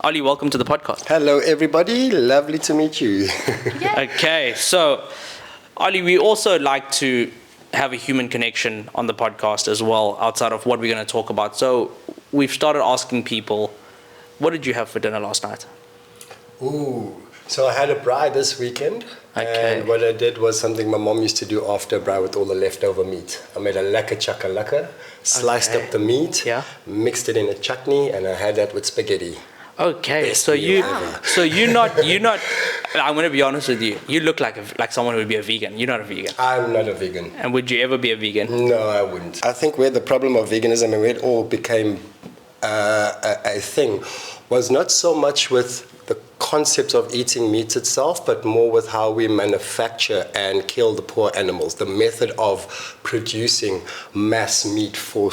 Ollie, welcome to the podcast. Hello, everybody. Lovely to meet you. Okay, so Ollie, we also like to have a human connection on the podcast as well, outside of what we're going to talk about. So we've started asking people, what did you have for dinner last night? So I had a braai this weekend. Okay. And what I did was something my mom used to do after a braai with all the leftover meat. I made a lekker chakalaka, sliced up the meat, mixed it in a chutney, and I had that with spaghetti. Okay, Best so meal ever. you're not. I'm going to be honest with you. You look like someone who would be a vegan. You're not a vegan. I'm not a vegan. And would you ever be a vegan? No, I wouldn't. I think where the problem of veganism and where it all became a thing was not so much with the concept of eating meat itself, but more with how we manufacture and kill the poor animals. The method of producing mass meat for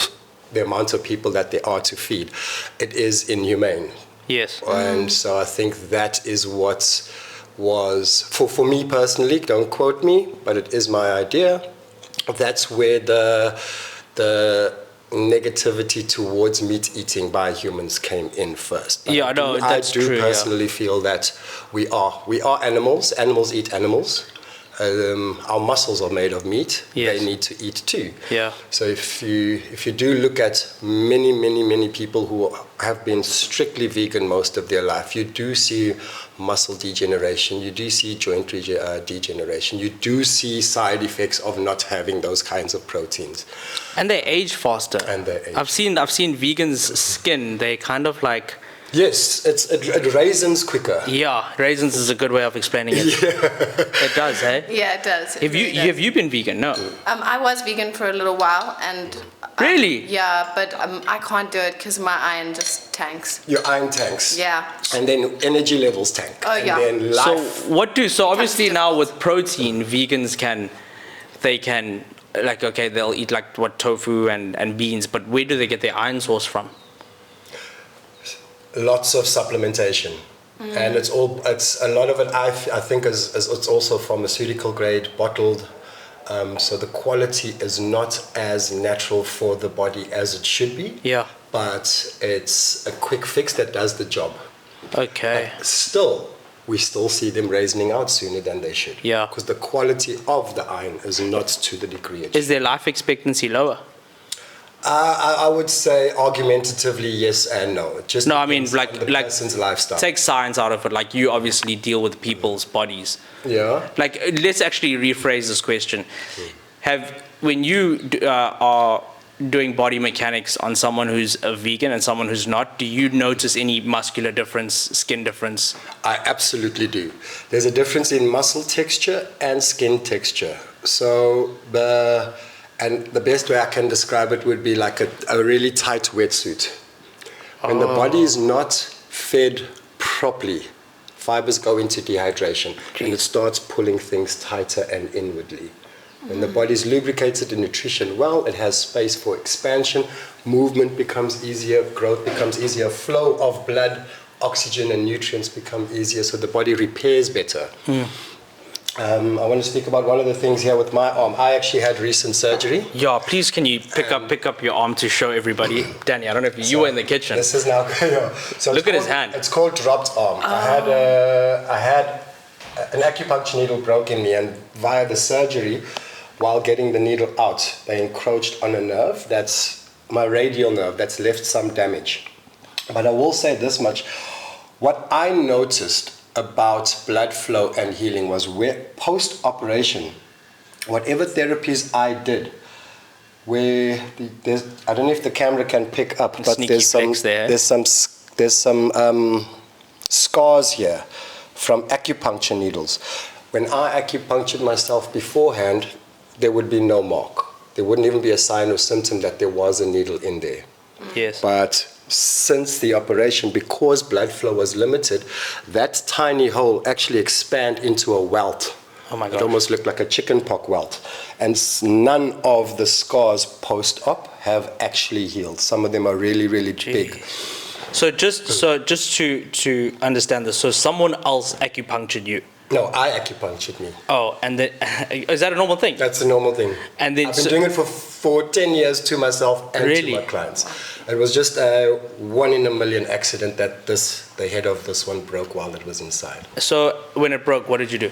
the amount of people that there are to feed. It is inhumane. Yes. And so I think that is what was, for me personally, don't quote me, but it is my idea. That's where the negativity towards meat eating by humans came in first. But Yeah, no, that's true. I do personally feel that we are animals. Animals eat animals. Our muscles are made of meat. Yes. They need to eat too. Yeah. So if you do look at many people who have been strictly vegan most of their life, you do see muscle degeneration, you do see joint degeneration, you do see side effects of not having those kinds of proteins. And they age faster. I've seen vegans' skin. They kind of like. Yes, it raisins quicker. Yeah, raisins is a good way of explaining it. Yeah. It does, eh? Yeah, it does. Have you been vegan? No. I was vegan for a little while, and really? Yeah, but I can't do it because my iron just tanks. Your iron tanks. Yeah. And then energy levels tank. Oh, and yeah. Then life. So obviously now with protein, vegans can they'll eat like tofu and beans, but where do they get their iron source from? Lots of supplementation, and it's a lot of it. I think is it's also pharmaceutical grade, bottled, so the quality is not as natural for the body as it should be. Yeah. But it's a quick fix that does the job. Okay. But we still see them raisening out sooner than they should. Yeah. Because the quality of the iron is not to the degree it should. Is their life expectancy lower? I would say argumentatively yes and no. It just no, I mean depends on the person's lifestyle. Take science out of it. Like you obviously deal with people's bodies. Yeah. Like let's actually rephrase this question. When you are doing body mechanics on someone who's a vegan and someone who's not, do you notice any muscular difference, skin difference? I absolutely do. There's a difference in muscle texture and skin texture. So the best way I can describe it would be like a really tight wetsuit. When the body is not fed properly, fibers go into dehydration and it starts pulling things tighter and inwardly. When the body is lubricated in nutrition well, it has space for expansion, movement becomes easier, growth becomes easier, flow of blood, oxygen and nutrients become easier, so the body repairs better. I want to speak about one of the things here with my arm. I actually had recent surgery. Yeah, please can you pick up your arm to show everybody? Danny, I don't know if you were in the kitchen. This is now, so look at his hand. It's called dropped arm. I had an acupuncture needle broke in me, and via the surgery, while getting the needle out, they encroached on a nerve. That's my radial nerve. That's left some damage. But I will say this much. What I noticed about blood flow and healing was where post-operation, whatever therapies I did, I don't know if the camera can pick up, but there's some scars here from acupuncture needles. When I acupunctured myself beforehand, there would be no mark. There wouldn't even be a sign or symptom that there was a needle in there. Yes. But since the operation, because blood flow was limited, that tiny hole actually expanded into a welt. Oh my God. It almost looked like a chicken pox welt. And none of the scars post-op have actually healed. Some of them are really, really big. So just to understand this, so someone else acupunctured you. No, I acupunctured me. Oh, and then, is that a normal thing? That's a normal thing. And then I've been doing it for 10 years to myself and Really? to my clients. It was just a 1 in a million accident that the head of this one broke while it was inside. So when it broke, what did you do?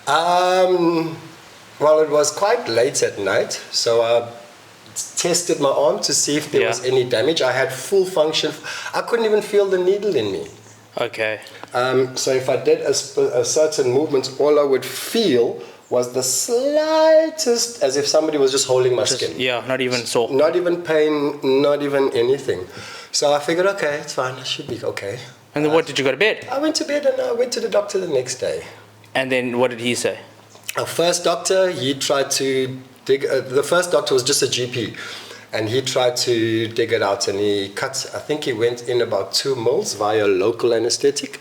Well, it was quite late at night, so I tested my arm to see if there was any damage. I had full function. I couldn't even feel the needle in me. Okay. So if I did a certain movement, all I would feel was the slightest, as if somebody was just holding my skin. Yeah, not even sore. Not even pain, not even anything. So I figured, okay, it's fine, I should be okay. And then what, did you go to bed? I went to bed and I went to the doctor the next day. And then what did he say? Our first doctor, he tried to dig, the first doctor was just a GP. And he tried to dig it out and he cut, I think he went in about 2 mils via local anesthetic.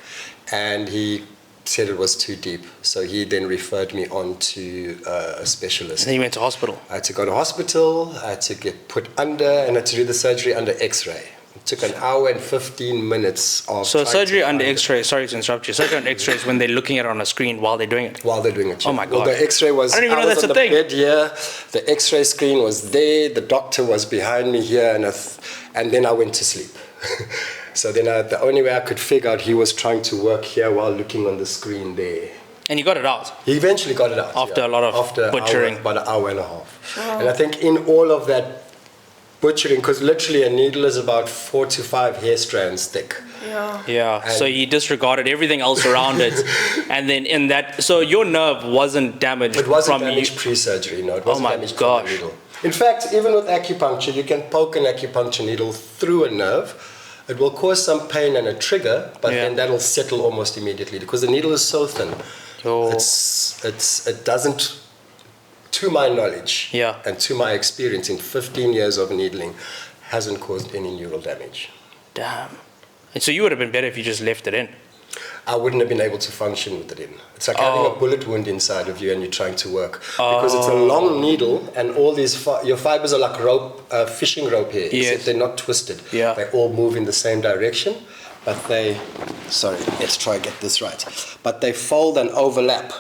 And he said it was too deep. So he then referred me on to a specialist. And then you went to hospital? I had to go to hospital, I had to get put under, and I had to do the surgery under X-ray. It took 1 hour and 15 minutes of. So trying surgery to under find it. X-ray, sorry to interrupt you, surgery under X-ray is when they're looking at it on a screen while they're doing it? While they're doing it. Oh my Well, God. the X-ray was. I don't even know was that's on a the thing. bed here. The X-ray screen was there. The doctor was behind me here, and then I went to sleep. So then the only way I could figure out, he was trying to work here while looking on the screen there. And you got it out? He eventually got it out. After a lot of butchering. About 1 hour and a half. And I think in all of that butchering, because literally a needle is about 4 to 5 hair strands thick. Yeah, so he disregarded everything else around it. And then in that, so your nerve wasn't damaged It wasn't from damaged pre-surgery, no. It wasn't my damaged gosh. from the needle. In fact, even with acupuncture, you can poke an acupuncture needle through a nerve. It will cause some pain and a trigger, but then that'll settle almost immediately because the needle is so thin. It doesn't, to my knowledge and to my experience in 15 years of needling, hasn't caused any neural damage. Damn. And so you would have been better if you just left it in. I wouldn't have been able to function with it in. It's like having a bullet wound inside of you and you're trying to work. Because it's a long needle and all these, your fibers are like rope, fishing rope here, except they're not twisted. They all move in the same direction, but let's try and get this right. But they fold and overlap.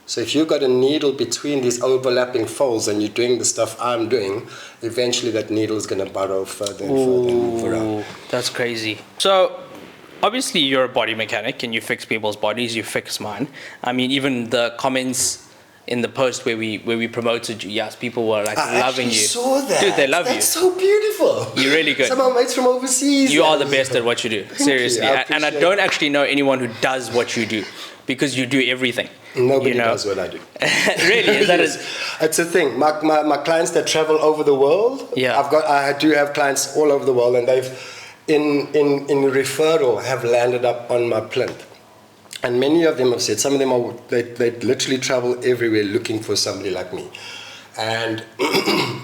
So if you've got a needle between these overlapping folds and you're doing the stuff I'm doing, eventually that needle is going to burrow further and further and move around. That's crazy. So obviously you're a body mechanic and you fix people's bodies, you fix mine. I mean, even the comments in the post where we promoted you, yes, people were like loving you. I saw that. Dude, they love you. That's so beautiful. You're really good. Some of my mates from overseas. You are the best at what you do, seriously. And I don't actually know anyone who does what you do because you do everything. Nobody does what I do. Really? Is that it's a thing. My clients that travel over the world, I do have clients all over the world and they've in referral have landed up on my plinth. And many of them have said, some of them they literally travel everywhere looking for somebody like me. And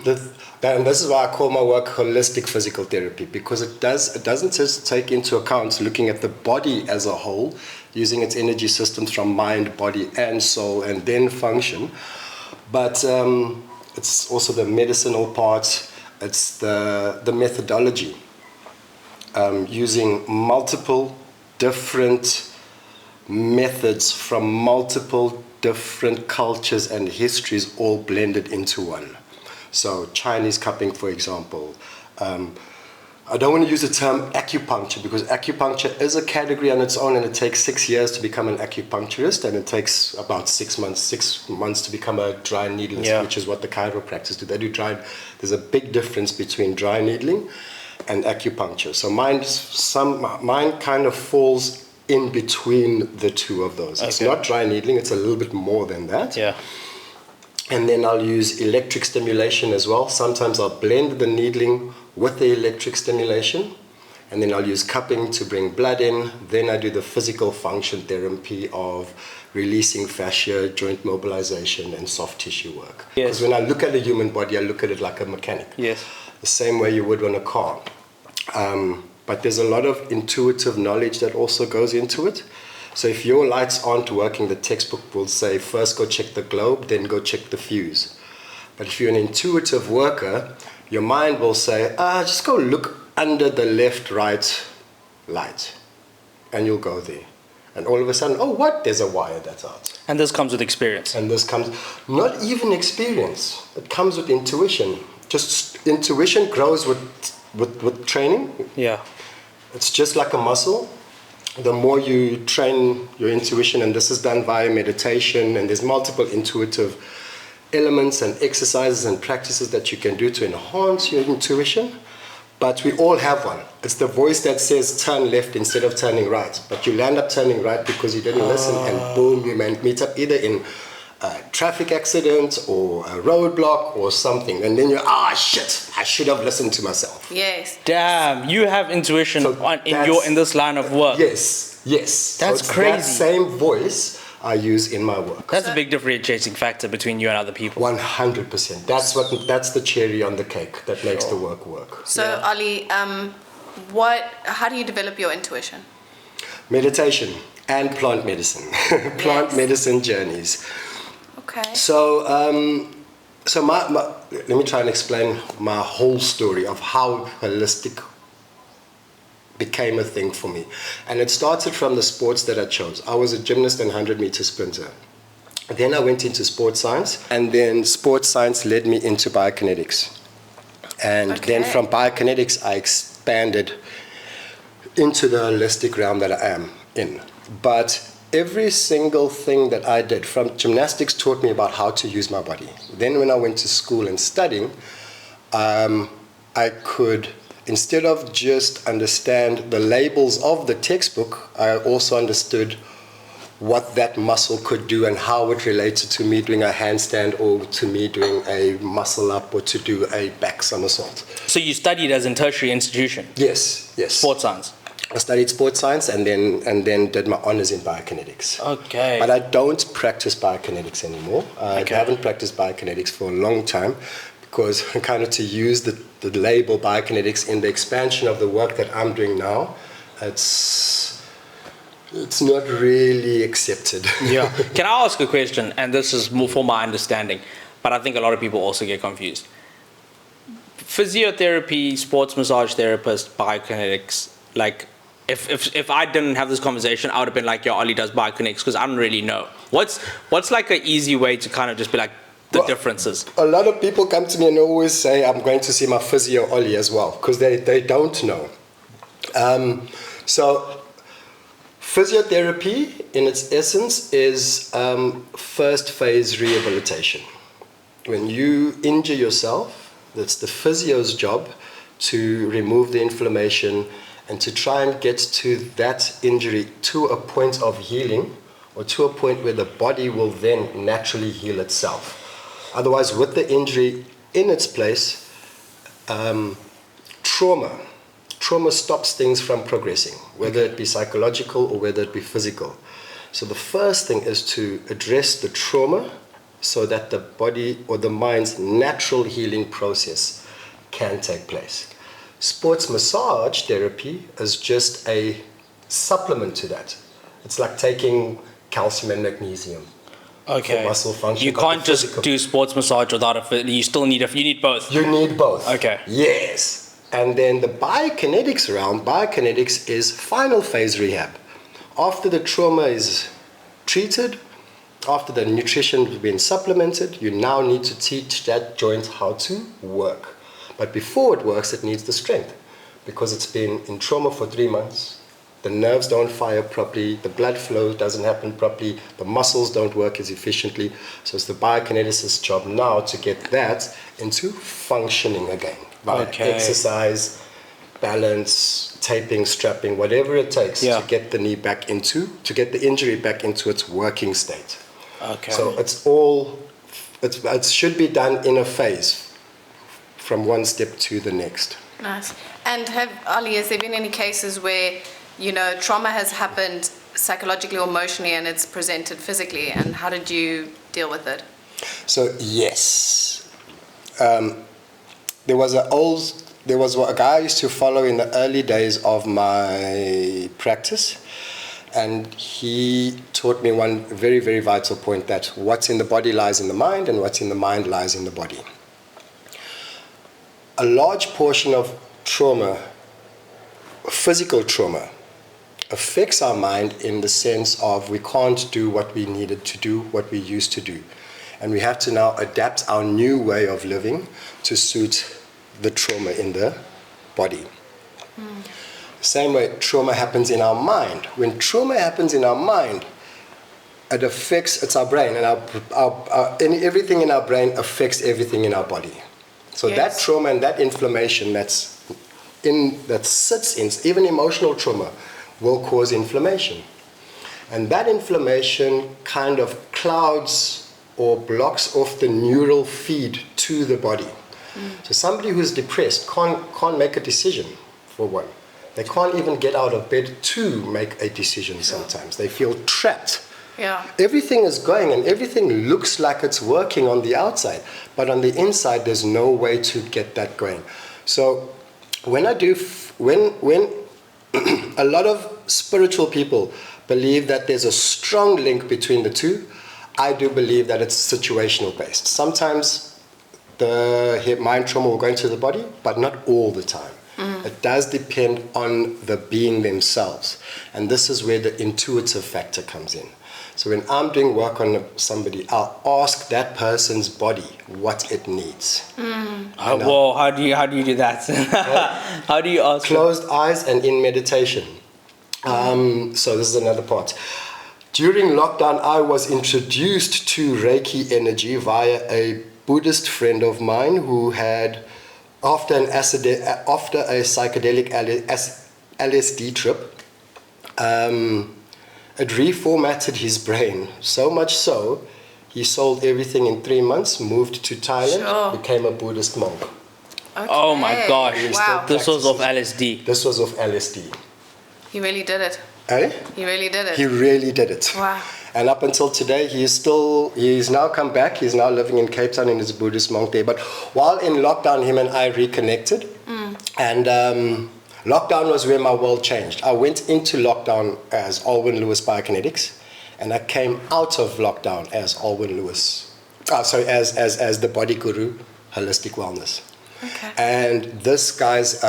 this is why I call my work holistic physical therapy, because it doesn't just take into account looking at the body as a whole, using its energy systems from mind, body, and soul, and then function. But it's also the medicinal part. It's the methodology, using multiple different methods from multiple different cultures and histories all blended into one. So Chinese cupping, for example. I don't want to use the term acupuncture because acupuncture is a category on its own and it takes 6 years to become an acupuncturist and it takes about 6 months to become a dry needlist, which is what the chiropractors do. They do dry. There's a big difference between dry needling and acupuncture. So mine kind of falls in between the two of those. It's not dry needling, it's a little bit more than that. And then I'll use electric stimulation as well. Sometimes I'll blend the needling with the electric stimulation. And then I'll use cupping to bring blood in. Then I do the physical function therapy of releasing fascia, joint mobilization, and soft tissue work. Because when I look at the human body, I look at it like a mechanic. The same way you would on a car. But there's a lot of intuitive knowledge that also goes into it. So if your lights aren't working, the textbook will say, first go check the globe, then go check the fuse. But if you're an intuitive worker, your mind will say, just go look under the left, right light. And you'll go there. And all of a sudden, oh, what? There's a wire that's out. And this comes with experience. And this comes, not even experience, it comes with intuition. Just intuition grows with training. Yeah. It's just like a muscle. The more you train your intuition, and this is done via meditation, and there's multiple intuitive elements and exercises and practices that you can do to enhance your intuition. But we all have one. It's the voice that says turn left instead of turning right. But you land up turning right because you didn't listen, and boom, you meet up either in a traffic accident or a roadblock or something. And then you're, shit, I should have listened to myself. Yes. Damn, you have intuition So in this line of work. Yes. That's So it's crazy. that same voice I use in my work. That's a big differentiating factor between you and other people. 100%. That's the cherry on the cake that makes the work. So, Ollie, how do you develop your intuition? Meditation and plant medicine. Plant medicine journeys. Okay. So, let me try and explain my whole story of how holistic became a thing for me. And it started from the sports that I chose. I was a gymnast and 100-meter sprinter. Then I went into sports science, and then sports science led me into biokinetics. And then from biokinetics, I expanded into the holistic realm that I am in. But every single thing that I did, from gymnastics, taught me about how to use my body. Then when I went to school and studying, I could, instead of just understand the labels of the textbook, I also understood what that muscle could do and how it related to me doing a handstand or to me doing a muscle up or to do a back somersault. So you studied as in tertiary institution? Yes. Sports science? I studied sports science and then did my honors in biokinetics. Okay. But I don't practice biokinetics anymore. I haven't practiced biokinetics for a long time because kind of to use the label biokinetics in the expansion of the work that I'm doing now, it's not really accepted. Yeah. Can I ask a question? And this is more for my understanding, but I think a lot of people also get confused. Physiotherapy, sports massage therapist, biokinetics, like if I didn't have this conversation, I would have been like, Ollie does biokinetics because I don't really know. What's like an easy way to kind of just be like the differences? A lot of people come to me and always say, I'm going to see my physio Ollie as well, because they don't know. So physiotherapy, in its essence, is first phase rehabilitation. When you injure yourself, that's the physio's job to remove the inflammation and to try and get to that injury to a point of healing or to a point where the body will then naturally heal itself. Otherwise, with the injury in its place, trauma stops things from progressing, whether it be psychological or whether it be physical. So the first thing is to address the trauma so that the body or the mind's natural healing process can take place. Sports massage therapy is just a supplement to that. It's like taking calcium and magnesium for muscle function. You can't just do sports massage without you still need you need both. You need both. Okay. Yes. And then the biokinetics realm, biokinetics is final phase rehab. After the trauma is treated, after the nutrition has been supplemented, you now need to teach that joint how to work. But before it works, it needs the strength because it's been in trauma for 3 months. The nerves don't fire properly, the blood flow doesn't happen properly, the muscles don't work as efficiently. So it's the biokineticist's job now to get that into functioning again by exercise, balance, taping, strapping, whatever it takes to get the knee back to get the injury back into its working state. Okay. So it should be done in a phase from one step to the next. Nice. And Ollie, has there been any cases where, trauma has happened psychologically or emotionally and it's presented physically, and how did you deal with it? So yes, there was a guy I used to follow in the early days of my practice, and he taught me one very, very vital point, that what's in the body lies in the mind and what's in the mind lies in the body. A large portion of trauma, physical trauma, affects our mind in the sense of we can't do what we needed to do, what we used to do. And we have to now adapt our new way of living to suit the trauma in the body. Same way trauma happens in our mind. When trauma happens in our mind, it's our brain, and everything in our brain affects everything in our body. So that trauma and that inflammation that sits in, even emotional trauma, will cause inflammation. And that inflammation kind of clouds or blocks off the neural feed to the body. So somebody who's depressed can't make a decision, for one. They can't even get out of bed to make a decision sometimes. They feel trapped. Yeah. Everything is going and everything looks like it's working on the outside, but on the inside there's no way to get that going. So when a lot of spiritual people believe that there's a strong link between the two, I do believe that it's situational based. Sometimes the mind trauma will go into the body, but not all the time. It does depend on the being themselves. And this is where the intuitive factor comes in. So when I'm doing work on somebody, I'll ask that person's body what it needs. Whoa, how do you do that? How do you ask? Closed eyes and in meditation. So this is another part. During lockdown, I was introduced to Reiki energy via a Buddhist friend of mine who had, after a psychedelic LSD trip, it reformatted his brain, so much so, he sold everything in 3 months, moved to Thailand, became a Buddhist monk. Okay. Oh my gosh, Wow. this was of LSD. This was of LSD. He really did it. Eh? He really did it. He really did it. Wow. And up until today, he's now come back. He's now living in Cape Town and is a Buddhist monk there. But while in lockdown, him and I reconnected. And lockdown was where my world changed. I went into lockdown as Alwyn Lewis Biokinetics, and I came out of lockdown as Alwyn Lewis. As the Body Guru, Holistic Wellness. Okay. And this guy's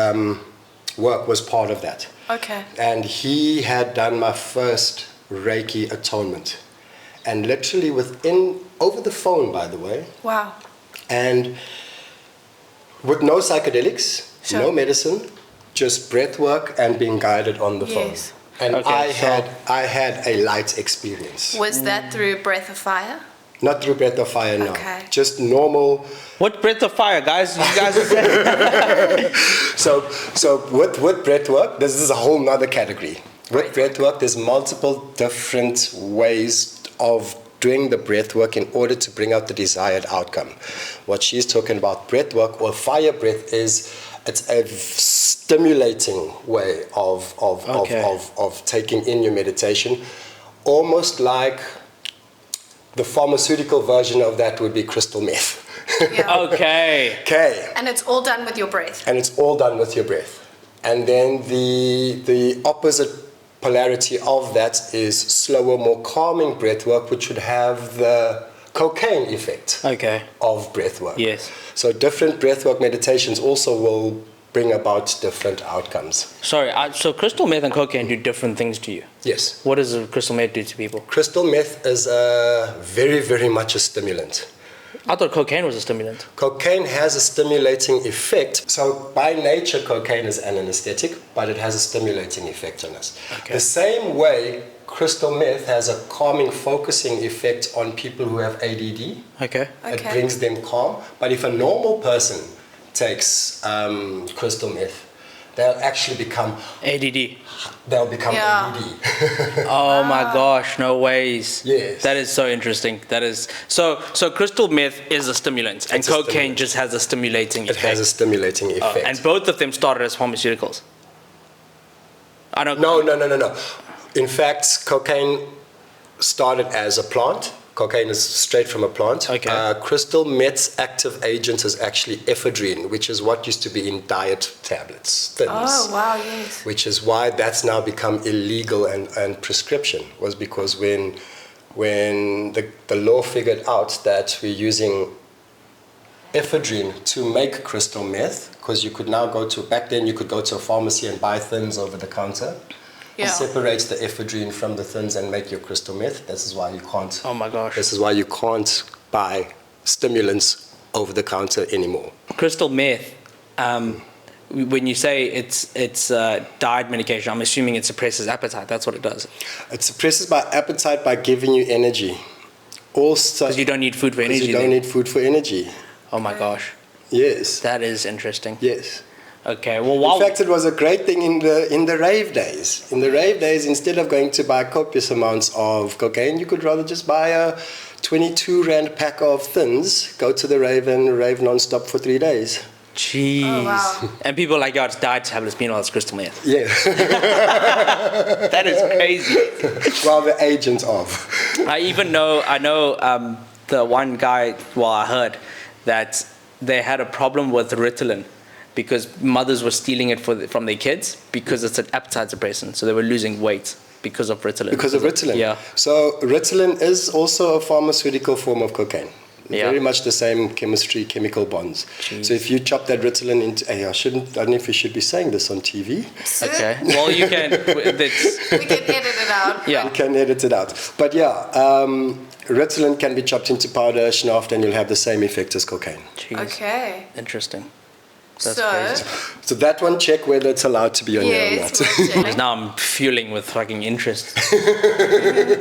work was part of that. Okay. And he had done my first Reiki atonement. And literally over the phone, by the way, Wow. and with no psychedelics, no medicine, just breath work and being guided on the phone. Yes. And Okay, I had a light experience. Was that through Breath of Fire? Not through breath of fire, no. Okay. Just normal. What breath of fire, guys? You guys So with breath work, this is a whole nother category. With breath work, there's multiple different ways of doing the breath work in order to bring out the desired outcome. What she's talking about, breath work or fire breath, it's a stimulating way of taking in your meditation, almost like the pharmaceutical version of that would be crystal meth. Yeah. Okay. Okay. And it's all done with your breath. And it's all done with your breath. And then the opposite polarity of that is slower, more calming breath work, which would have the cocaine effect of breath work. Yes. So different breath work meditations also will bring about different outcomes. Sorry, so crystal meth and cocaine do different things to you. Yes. What does a crystal meth do to people? Crystal meth is very, very much a stimulant. I thought cocaine was a stimulant. Cocaine has a stimulating effect. So by nature, cocaine is an anesthetic, but it has a stimulating effect on us. Okay. The same way crystal meth has a calming, focusing effect on people who have ADD. Okay. It brings them calm. But if a normal person takes crystal meth, they'll actually become ADD. They'll become ADD. Oh my gosh, no ways. Yes. That is so interesting. That is so crystal meth is a stimulant and It's a cocaine stimulant. just has a stimulating It effect. has a stimulating effect. And both of them started as pharmaceuticals. I don't No. In fact, cocaine started as a plant. Cocaine is straight from a plant. Okay. Crystal meth's active agent is actually ephedrine, which is what used to be in diet tablets, thins. Oh, wow, yes. Which is why that's now become illegal and prescription, was because when the law figured out that we're using ephedrine to make crystal meth, because you could now back then you could go to a pharmacy and buy thins over the counter. Yeah. separates the ephedrine from the thins and make your crystal meth. This is why you can't. Oh my gosh. This is why you can't buy stimulants over the counter anymore. Crystal meth. When you say it's diet medication, I'm assuming it suppresses appetite. That's what it does. It suppresses by appetite by giving you energy. Also, Because you don't need food for energy. you don't then. need food for energy. Oh my gosh, Yes. that is interesting. Yes. Okay, well, while In fact, it was a great thing in the rave days. In the rave days, instead of going to buy copious amounts of cocaine, you could rather just buy a 22 rand pack of thins, go to the rave and rave non-stop for 3 days. jeez, Oh, wow. and people are like, oh, it's diet tablets. Meanwhile, it's crystal meth. Yeah. That is crazy. Well, the agent of. I know the one guy. Well, I heard that they had a problem with Ritalin because mothers were stealing it from their kids because it's an appetite suppressant, so they were losing weight because of Ritalin. Because of Ritalin. Yeah. So Ritalin is also a pharmaceutical form of cocaine. Yeah. Very much the same chemical bonds. Jeez. So if you chop that Ritalin into, I don't know if we should be saying this on TV. Okay. Well, you can. It's, We can edit it out. yeah. You can edit it out. But yeah, Ritalin can be chopped into powder, schnaufed, and you'll have the same effect as cocaine. Jeez. Okay. Interesting. That's So, crazy. So that one, check whether it's allowed to be on here or yes, not. we'll check. Because now I'm fueling with fucking interest.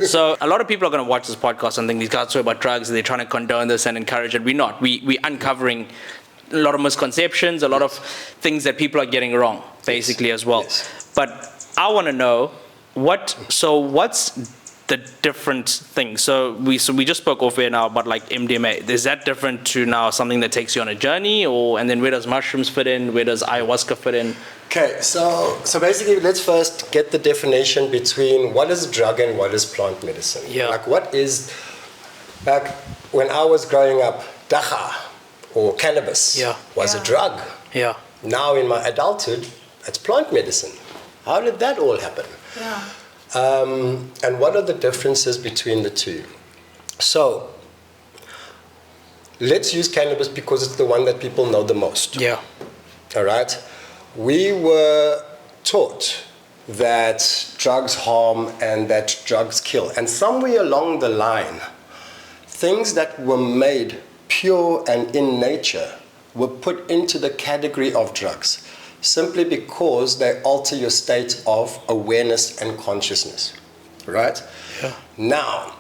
So a lot of people are going to watch this podcast and think these guys talk about drugs and they're trying to condone this and encourage it. We're not. We're uncovering a lot of misconceptions, a lot of things that people are getting wrong, basically, as well. Yes. But I want to know what's the different things. So we just spoke off air now about like MDMA. Is that different to now something that takes you on a journey, and then where does mushrooms fit in? Where does ayahuasca fit in? Okay, so basically, let's first get the definition between what is drug and what is plant medicine. Yeah. Like what is, back when I was growing up, dacha or cannabis was a Yeah. drug. Yeah. Now in my adulthood, it's plant medicine. How did that all happen? Yeah. And what are the differences between the two? So, let's use cannabis because it's the one that people know the most. Yeah. All right? We were taught that drugs harm and that drugs kill. And somewhere along the line, things that were made pure and in nature were put into the category of drugs, simply because they alter your state of awareness and consciousness, right? Yeah. Now,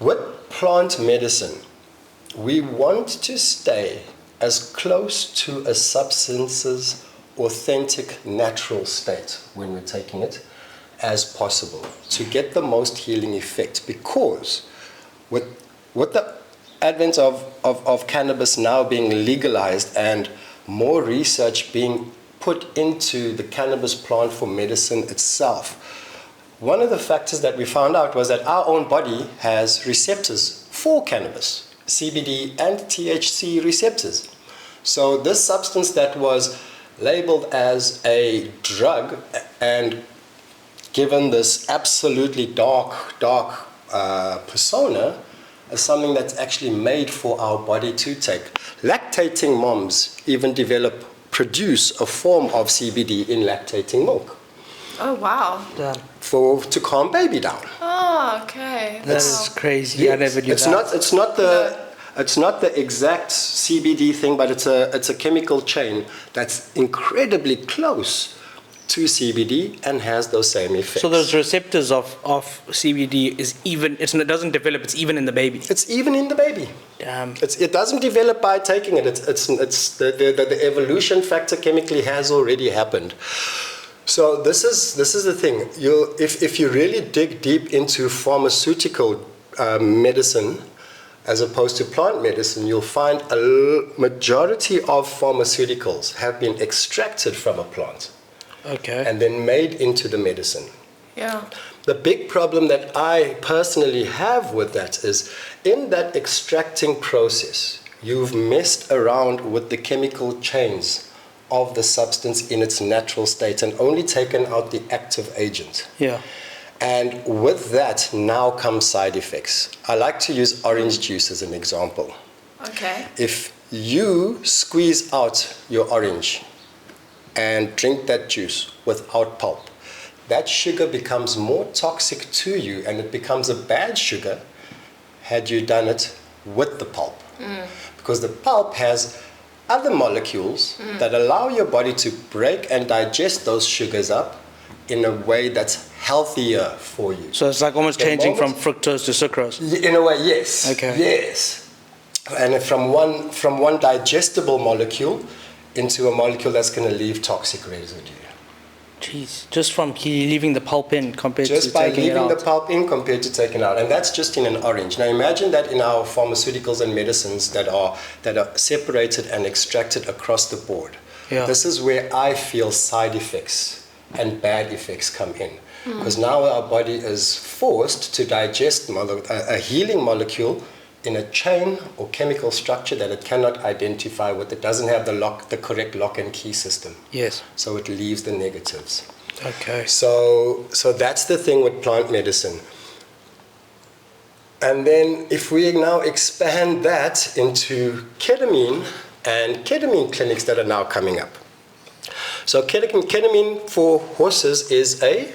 with plant medicine, we want to stay as close to a substance's authentic natural state when we're taking it as possible to get the most healing effect, because with the advent of cannabis now being legalized and more research being put into the cannabis plant for medicine itself, one of the factors that we found out was that our own body has receptors for cannabis, CBD and THC receptors. So this substance that was labeled as a drug and given this absolutely dark persona as something that's actually made for our body to take. Lactating moms even produce a form of CBD in lactating milk Oh, wow. to calm baby down. Oh, okay. That is crazy. I never knew It's that. it's not the exact CBD thing, but it's a chemical chain that's incredibly close to CBD and has those same effects. So those receptors of CBD it doesn't develop. It's even in the baby. It's even in the baby. Damn. It doesn't develop by taking it. It's the evolution factor chemically has already happened. So this is the thing. If you really dig deep into pharmaceutical medicine as opposed to plant medicine, you'll find a majority of pharmaceuticals have been extracted from a plant Okay. and then made into the medicine. Yeah. The big problem that I personally have with that is in that extracting process, you've messed around with the chemical chains of the substance in its natural state and only taken out the active agent. Yeah. And with that now come side effects. I like to use orange juice as an example. Okay. you squeeze out your orange and drink that juice without pulp, that sugar becomes more toxic to you and it becomes a bad sugar had you done it with the pulp. Because the pulp has other molecules that allow your body to break and digest those sugars up in a way that's healthier for you. So it's like almost The changing from moment- fructose to sucrose. In a way, yes. Okay. Yes. And from one digestible molecule into a molecule that's going to leave toxic residue. Jeez, just from leaving the pulp in compared to Just by taking it leaving out. the pulp in compared to taking it out. And that's just in an orange. Now imagine that in our pharmaceuticals and medicines that are separated and extracted across the board. Yeah. This is where I feel side effects and bad effects come in. Because now our body is forced to digest a healing molecule in a chain or chemical structure that it cannot identify with. It doesn't have the correct lock and key system. Yes. So it leaves the negatives. Okay. So that's the thing with plant medicine. And then if we now expand that into ketamine and ketamine clinics that are now coming up. So ketamine for horses is a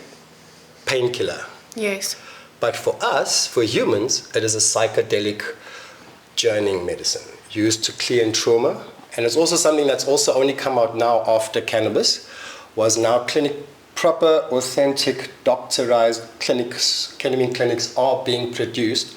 painkiller. Yes. But for us, for humans, it is a psychedelic journeying medicine used to clear trauma. And it's also something that's also only come out now after cannabis, was now proper, authentic, doctorized clinics, ketamine clinics are being produced.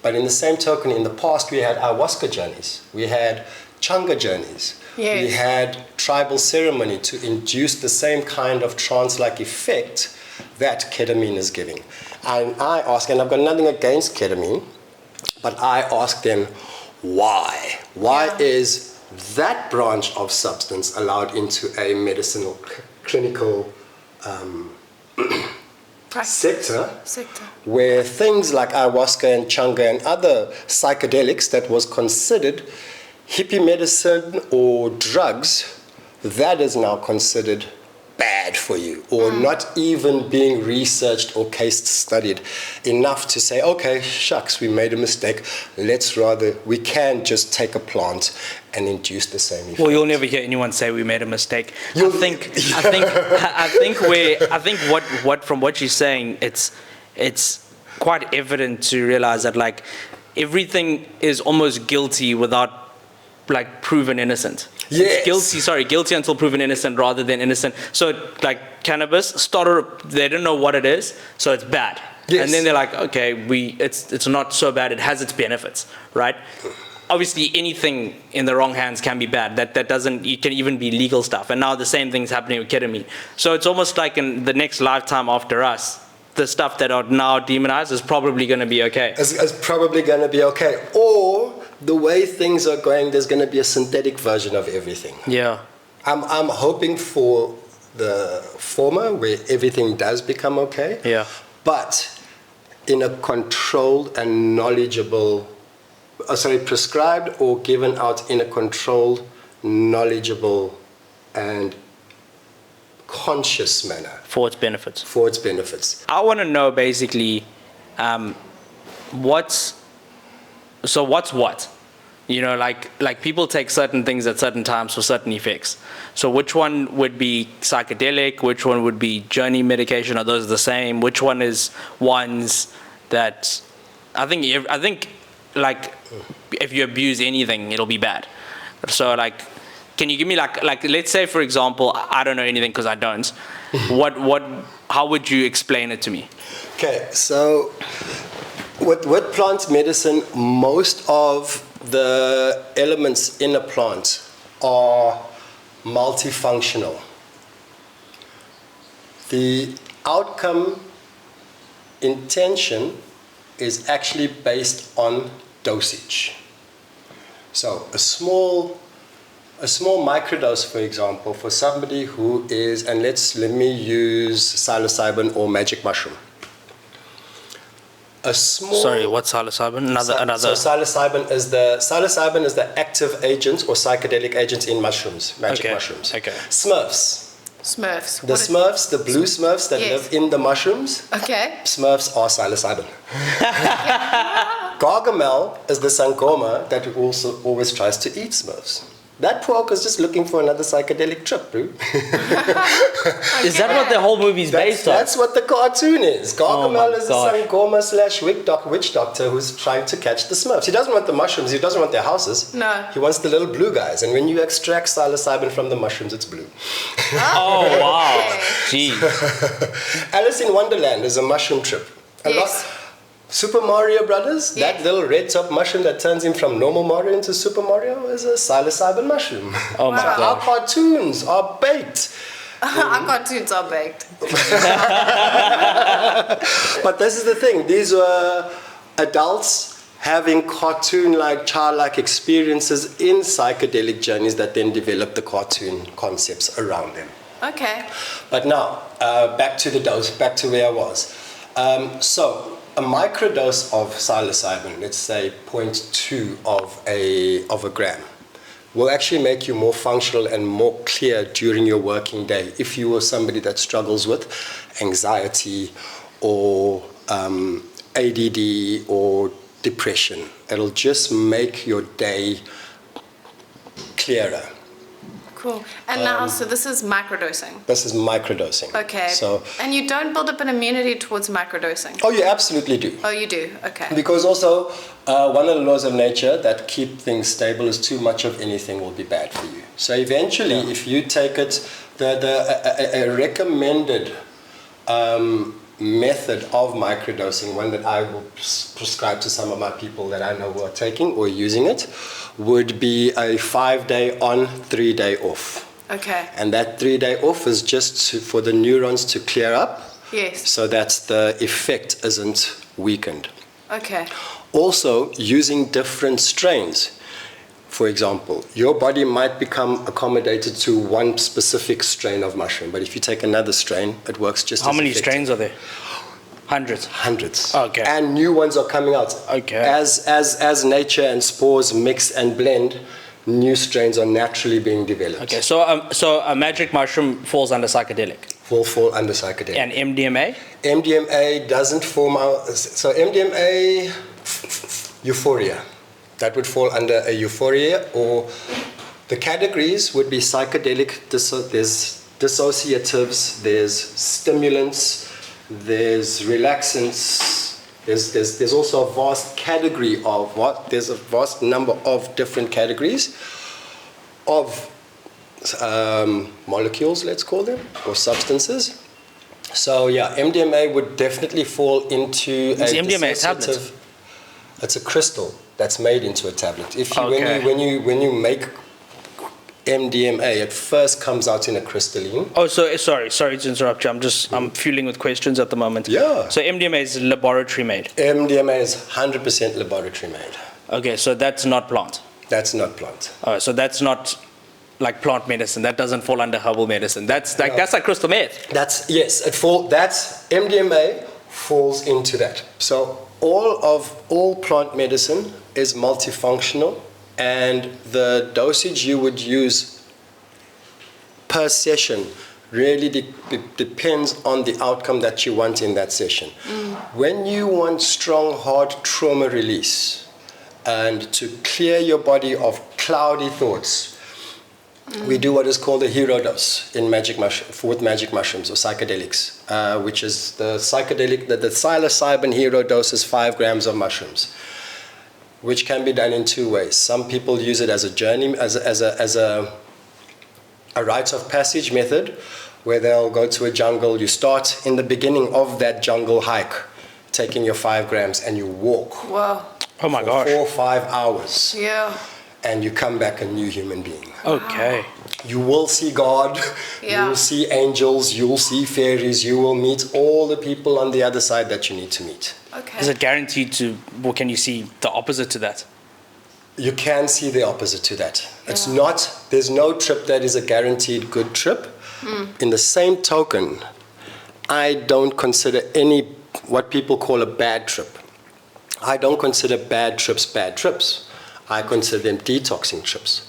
But in the same token, in the past, we had ayahuasca journeys. We had changa journeys. Yes. We had tribal ceremony to induce the same kind of trance-like effect that ketamine is giving. And I ask, and I've got nothing against ketamine, but I ask them, why? Why Yeah. is that branch of substance allowed into a medicinal clinical sector where things like ayahuasca and changa and other psychedelics that was considered hippie medicine or drugs, that is now considered bad for you, or not even being researched or case studied enough to say, okay, shucks, we made a mistake. We can just take a plant and induce the same effect. Well, you'll never hear anyone say we made a mistake. I think from what you're saying, it's quite evident to realize that like everything is almost guilty without like proven innocent. Yes. It's guilty until proven innocent rather than innocent. So like cannabis, they don't know what it is, so it's bad. Yes. And then they're like, okay, it's not so bad, it has its benefits, right? Obviously anything in the wrong hands can be bad. It can even be legal stuff. And now the same thing's happening with ketamine. So it's almost like in the next lifetime after us, the stuff that are now demonized is probably going to be okay. It's probably going to be okay. Or the way things are going, there's going to be a synthetic version of everything. Yeah. I'm hoping for the former, where everything does become okay. Yeah. But in a controlled and knowledgeable, prescribed or given out in a controlled, knowledgeable, and conscious manner. For its benefits. For its benefits. I want to know basically what's what? You know, like people take certain things at certain times for certain effects. So which one would be psychedelic? Which one would be journey medication? Are those the same? Which one is ones that I think like if you abuse anything, it'll be bad. So like, can you give me like let's say for example, I don't know anything because I don't. How would you explain it to me? Okay, so with plant medicine, most of the elements in a plant are multifunctional. The outcome intention is actually based on dosage. So a small microdose, for example, for somebody who is, and let me use psilocybin or magic mushroom. Sorry, what's psilocybin? Another. So psilocybin is the active agent or psychedelic agent in mushrooms, magic mushrooms. Okay. Smurfs. Smurfs. The blue Smurfs that Yes. live in the mushrooms. Okay. Smurfs are psilocybin. Gargamel is the Sangoma that also always tries to eat Smurfs. That pork is just looking for another psychedelic trip, bro. Is that what the whole movie is based on? That's what the cartoon is. Gargamel my is gosh. a Sangoma / witch doctor who's trying to catch the Smurfs. He doesn't want the mushrooms. He doesn't want their houses. No. He wants the little blue guys. And when you extract psilocybin from the mushrooms, it's blue. Oh, wow. Okay. Gee. Alice in Wonderland is a mushroom trip. Yes. Super Mario Brothers, Yeah. that little red top mushroom that turns him from normal Mario into Super Mario is a psilocybin mushroom. Oh, my Wow. God. Our cartoons are baked. Our cartoons are baked. But this is the thing, these were adults having cartoon-like, childlike experiences in psychedelic journeys that then developed the cartoon concepts around them. Okay. But now, back to the dose, back to where I was. So, a microdose of psilocybin, let's say 0.2 of a gram, will actually make you more functional and more clear during your working day if you are somebody that struggles with anxiety or ADD or depression. It'll just make your day clearer. Cool. And now, so this is microdosing. This is microdosing. Okay. So, And you don't build up an immunity towards microdosing? oh, you absolutely do. Oh, you do? Okay. Because also, one of the laws of nature that keep things stable is too much of anything will be bad for you. So eventually, if you take it, a recommended method of microdosing, one that I will prescribe to some of my people that I know who are taking or using it, would be a 5-day on, 3-day off. Okay. And that 3-day off is just for the neurons to clear up, Yes. so that the effect isn't weakened. Okay. Also, using different strains. For example, your body might become accommodated to one specific strain of mushroom, but if you take another strain, it works just How as many effective. strains are there? Hundreds. Hundreds. Okay. And new ones are coming out. Okay. As nature and spores mix and blend, new strains are naturally being developed. Okay, so a magic mushroom falls under psychedelic. Will fall under psychedelic. And MDMA? MDMA doesn't form out. So MDMA, euphoria. That would fall under a euphoria, or the categories would be psychedelic. There's dissociatives. There's stimulants. There's relaxants. There's also a vast category of what? There's a vast number of different categories of molecules, let's call them, or substances. So yeah, MDMA would definitely fall into Is a MDMA a tablet? dissociative- It's a crystal that's made into a tablet. If you, Okay. when you make MDMA, it first comes out in a crystalline. Oh, so sorry to interrupt you. I'm fueling with questions at the moment. Yeah. So MDMA is laboratory made. MDMA is 100% laboratory made. Okay, so that's not plant. That's not plant. So that's not like plant medicine. That doesn't fall under herbal medicine. That's like crystal meth. That's that's MDMA falls into that. So all plant medicine is multifunctional, and the dosage you would use per session really depends on the outcome that you want in that session. When you want strong, hard trauma release and to clear your body of cloudy thoughts, we do what is called a hero dose in with magic mushrooms or psychedelics, which is the psilocybin hero dose is 5 grams of mushrooms, which can be done in 2 ways. Some people use it as a journey, as a rite of passage method, where they'll go to a jungle. You start in the beginning of that jungle hike, taking your 5 grams, and you walk Whoa. Oh my for gosh. 4 or 5 hours, Yeah. and you come back a new human being. Okay. You will see God, you Yeah. will see angels, you will see fairies, you will meet all the people on the other side that you need to meet. Okay. Is it guaranteed to, or can you see the opposite to that? You can see the opposite to that. It's Yeah. not, there's no trip that is a guaranteed good trip. In the same token, I don't consider any, what people call a bad trip. I don't consider bad trips. I consider them detoxing trips.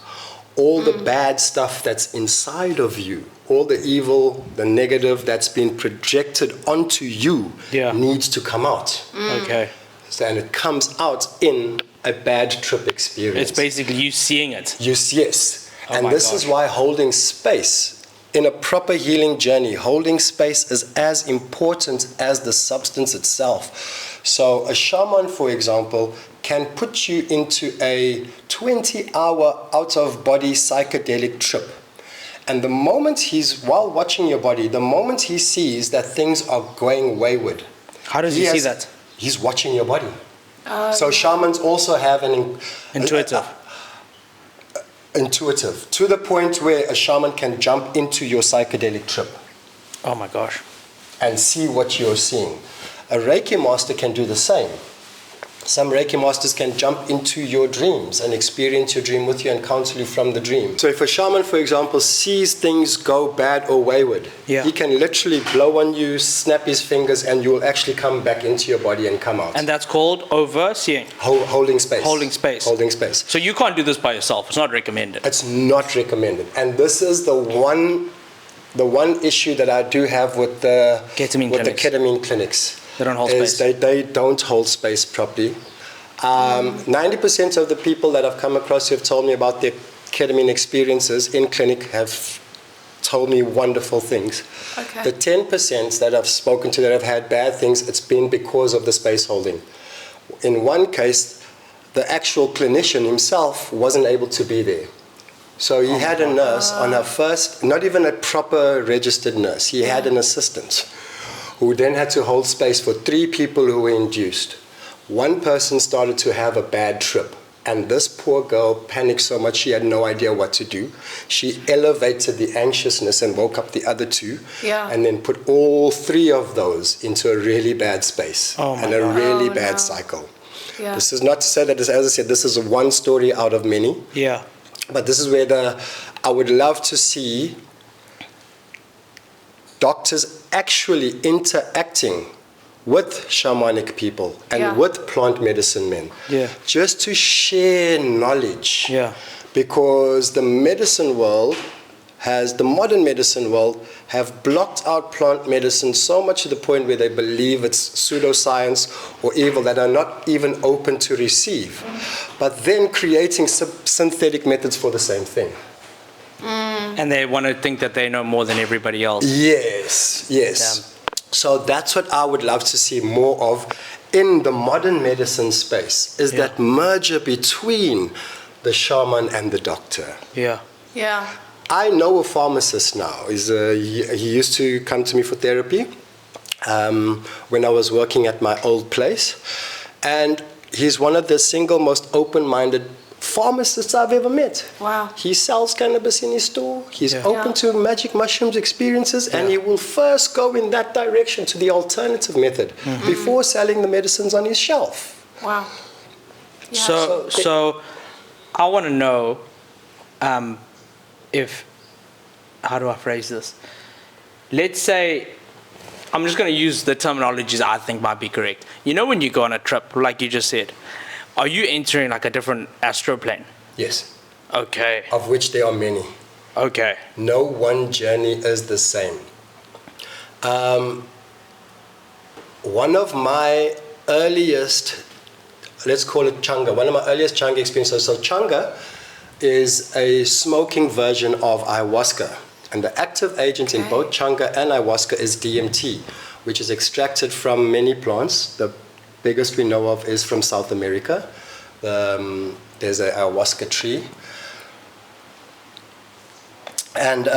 All the bad stuff that's inside of you, all the evil, the negative that's been projected onto you Yeah. needs to come out. Okay. So, and it comes out in a bad trip experience. It's basically you seeing it. Yes. Oh And my this is gosh. why holding space in a proper healing journey, holding space is as important as the substance itself. So a shaman, for example, can put you into a 20-hour out-of-body psychedelic trip. And the moment while watching your body, the moment he sees that things are going wayward. How does he see that? He's watching your body. So shamans also have Intuitive. Intuitive, to the point where a shaman can jump into your psychedelic trip Oh my gosh. and see what you're seeing. A Reiki master can do the same. Some Reiki masters can jump into your dreams and experience your dream with you and counsel you from the dream. So if a shaman, for example, sees things go bad or wayward, he can literally blow on you, snap his fingers, and you'll actually come back into your body and come out. And that's called overseeing. Holding space. Holding space. Holding space. So you can't do this by yourself. It's not recommended. It's not recommended. And this is the one issue that I do have with the ketamine clinics. They don't hold space. They don't hold space properly. 90% of the people that I've come across who have told me about their ketamine experiences in clinic have told me wonderful things. Okay. The 10% that I've spoken to that have had bad things, it's been because of the space holding. In one case, the actual clinician himself wasn't able to be there. So he had a nurse on her first, not even a proper registered nurse, he had an assistant who then had to hold space for 3 people who were induced. One person started to have a bad trip, and this poor girl panicked so much she had no idea what to do. She elevated the anxiousness and woke up the other 2, and then put all 3 of those into a really bad space and a really bad cycle. Yeah. This is not to say that, as I said, this is one story out of many. Yeah. But this is where I would love to see doctors actually interacting with shamanic people and with plant medicine men, just to share knowledge. Because the modern medicine world have blocked out plant medicine so much to the point where they believe it's pseudoscience or evil, that are not even open to receive, but then creating synthetic methods for the same thing. And they want to think that they know more than everybody else. Yes. So that's what I would love to see more of in the modern medicine space, is that merger between the shaman and the doctor. I know a pharmacist now. He used to come to me for therapy when I was working at my old place. And he's one of the single most open-minded pharmacists I've ever met. Wow. He sells cannabis in his store. He's open to magic mushrooms experiences, and he will first go in that direction to the alternative method before selling the medicines on his shelf. Wow. So I want to know how do I phrase this? Let's say, I'm just going to use the terminologies I think might be correct. You know, when you go on a trip, like you just said, are you entering like a different astral plane? Yes. Okay. Of which there are many. Okay. No one journey is the same. One of my earliest, let's call it Changa, one of my earliest Changa experiences. So Changa is a smoking version of ayahuasca. And the active agent in both Changa and ayahuasca is DMT, which is extracted from many plants. The biggest we know of is from South America. There's an ayahuasca tree. And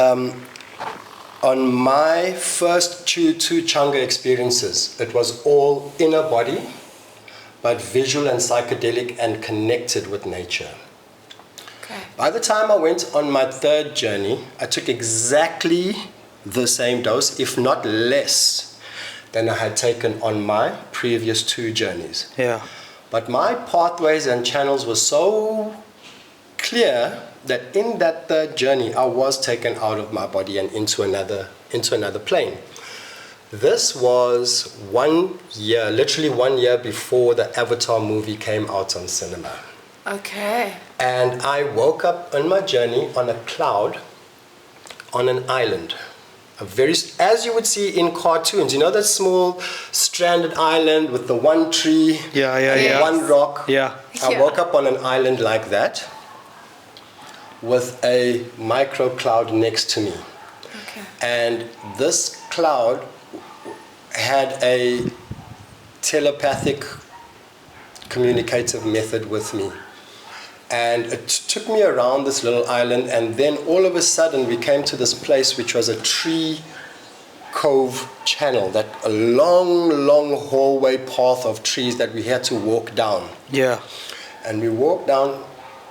on my first two Changa experiences, it was all inner body, but visual and psychedelic and connected with nature. Okay. By the time I went on my 3rd journey, I took exactly the same dose, if not less, than I had taken on my previous 2 journeys. Yeah. But my pathways and channels were so clear that in that 3rd journey, I was taken out of my body and into another plane. This was 1 year, literally 1 year before the Avatar movie came out on cinema. Okay. And I woke up on my journey on a cloud on an island. as you would see in cartoons, you know that small stranded island with the one tree and Yes. one rock? Yeah. I Yeah. woke up on an island like that with a micro cloud next to me. Okay. And this cloud had a telepathic communicative method with me. And it took me around this little island, and then all of a sudden we came to this place which was a tree cove channel, that a long hallway path of trees that we had to walk down. Yeah. And we walked down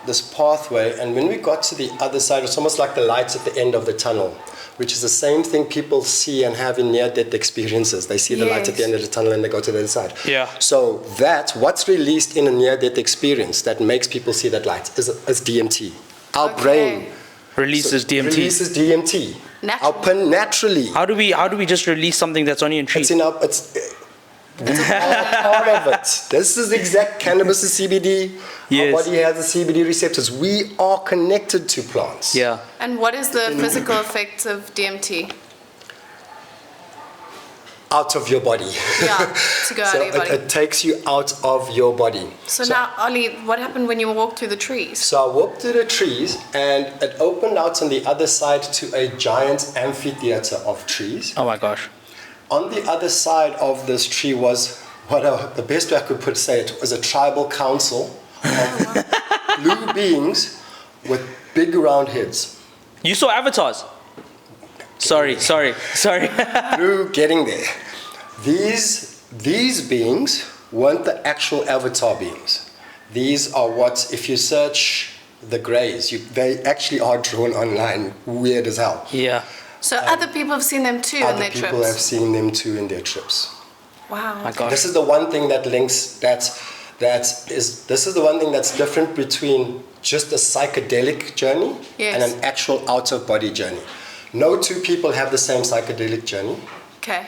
this pathway, and when we got to the other side, it's almost like the lights at the end of the tunnel, which is the same thing people see and have in near-death experiences. They see the light at the end of the tunnel and they go to the other side. Yeah. So that's what's released in a near-death experience that makes people see that light is DMT. Our Okay. brain Releases DMT. releases DMT. Naturally. How do we just release something that's only in trees? It's part of it. This is exact cannabis is CBD. Yes. Our body has the CBD receptors. We are connected to plants. Yeah. And what is the physical effects of DMT? Out of your body. Yeah, to go out So of your body. it takes you out of your body. So now, Ollie, what happened when you walked through the trees? So I walked through the trees, and it opened out on the other side to a giant amphitheater of trees. Oh my gosh. On the other side of this tree was the best way I could say it was a tribal council of blue beings with big round heads. You saw avatars. Sorry. Through getting there. These beings weren't the actual avatar beings. These are what, if you search the greys, they actually are drawn online, weird as hell. Yeah. So other people have seen them too in Other their people have trips. seen them too in their trips. Wow. My gosh. This is the one thing that links this is the one thing that's different between just a psychedelic journey Yes. and an actual out of body journey. No two people have the same psychedelic journey. Okay.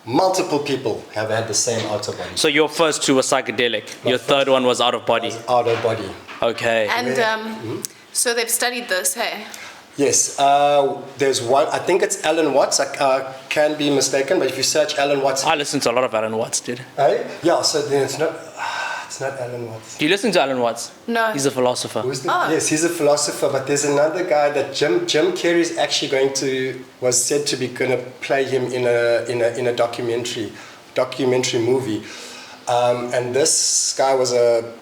Multiple people have had the same out of body. So your first two were psychedelic. Your third one was out of body. Out of body. Okay. And so they've studied this, hey? Yes, there's one. I think it's Alan Watts. I can be mistaken, but if you search Alan Watts, I listen to a lot of Alan Watts, dude. yeah. So then it's not Alan Watts. Do you listen to Alan Watts? No. He's a philosopher. Yes, he's a philosopher. But there's another guy that Jim Carrey's actually was said to be going to play him in a documentary movie. And this guy was a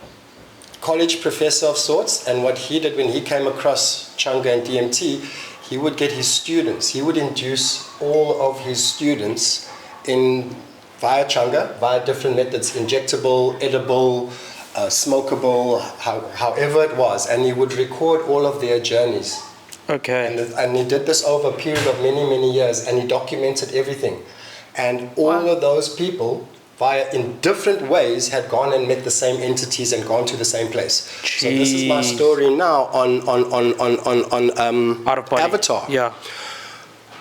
college professor of sorts, and what he did when he came across Changa and DMT, he would get his students, he would induce all of his students via Changa, via different methods, injectable, edible, smokable, however it was, and he would record all of their journeys. Okay. And he did this over a period of many years, and he documented everything. And all of those people, in different ways, had gone and met the same entities and gone to the same place. Jeez. So this is my story now on Out of body. Avatar. Yeah.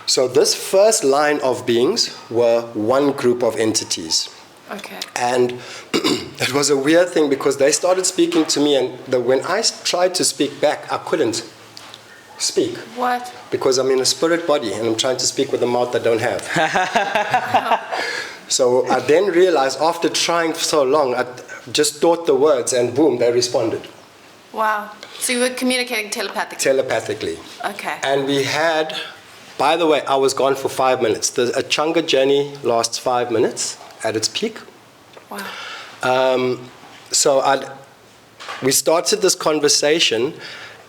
So this first line of beings were one group of entities. Okay. And it was a weird thing because they started speaking to me, and when I tried to speak back, I couldn't speak. What? Because I'm in a spirit body and I'm trying to speak with a mouth I don't have. So I then realized after trying so long, I just thought the words and boom, they responded. Wow. So you were communicating telepathically? Telepathically. Okay. And we had, by the way, I was gone for 5 minutes. A Changa journey lasts 5 minutes at its peak. Wow. So we started this conversation,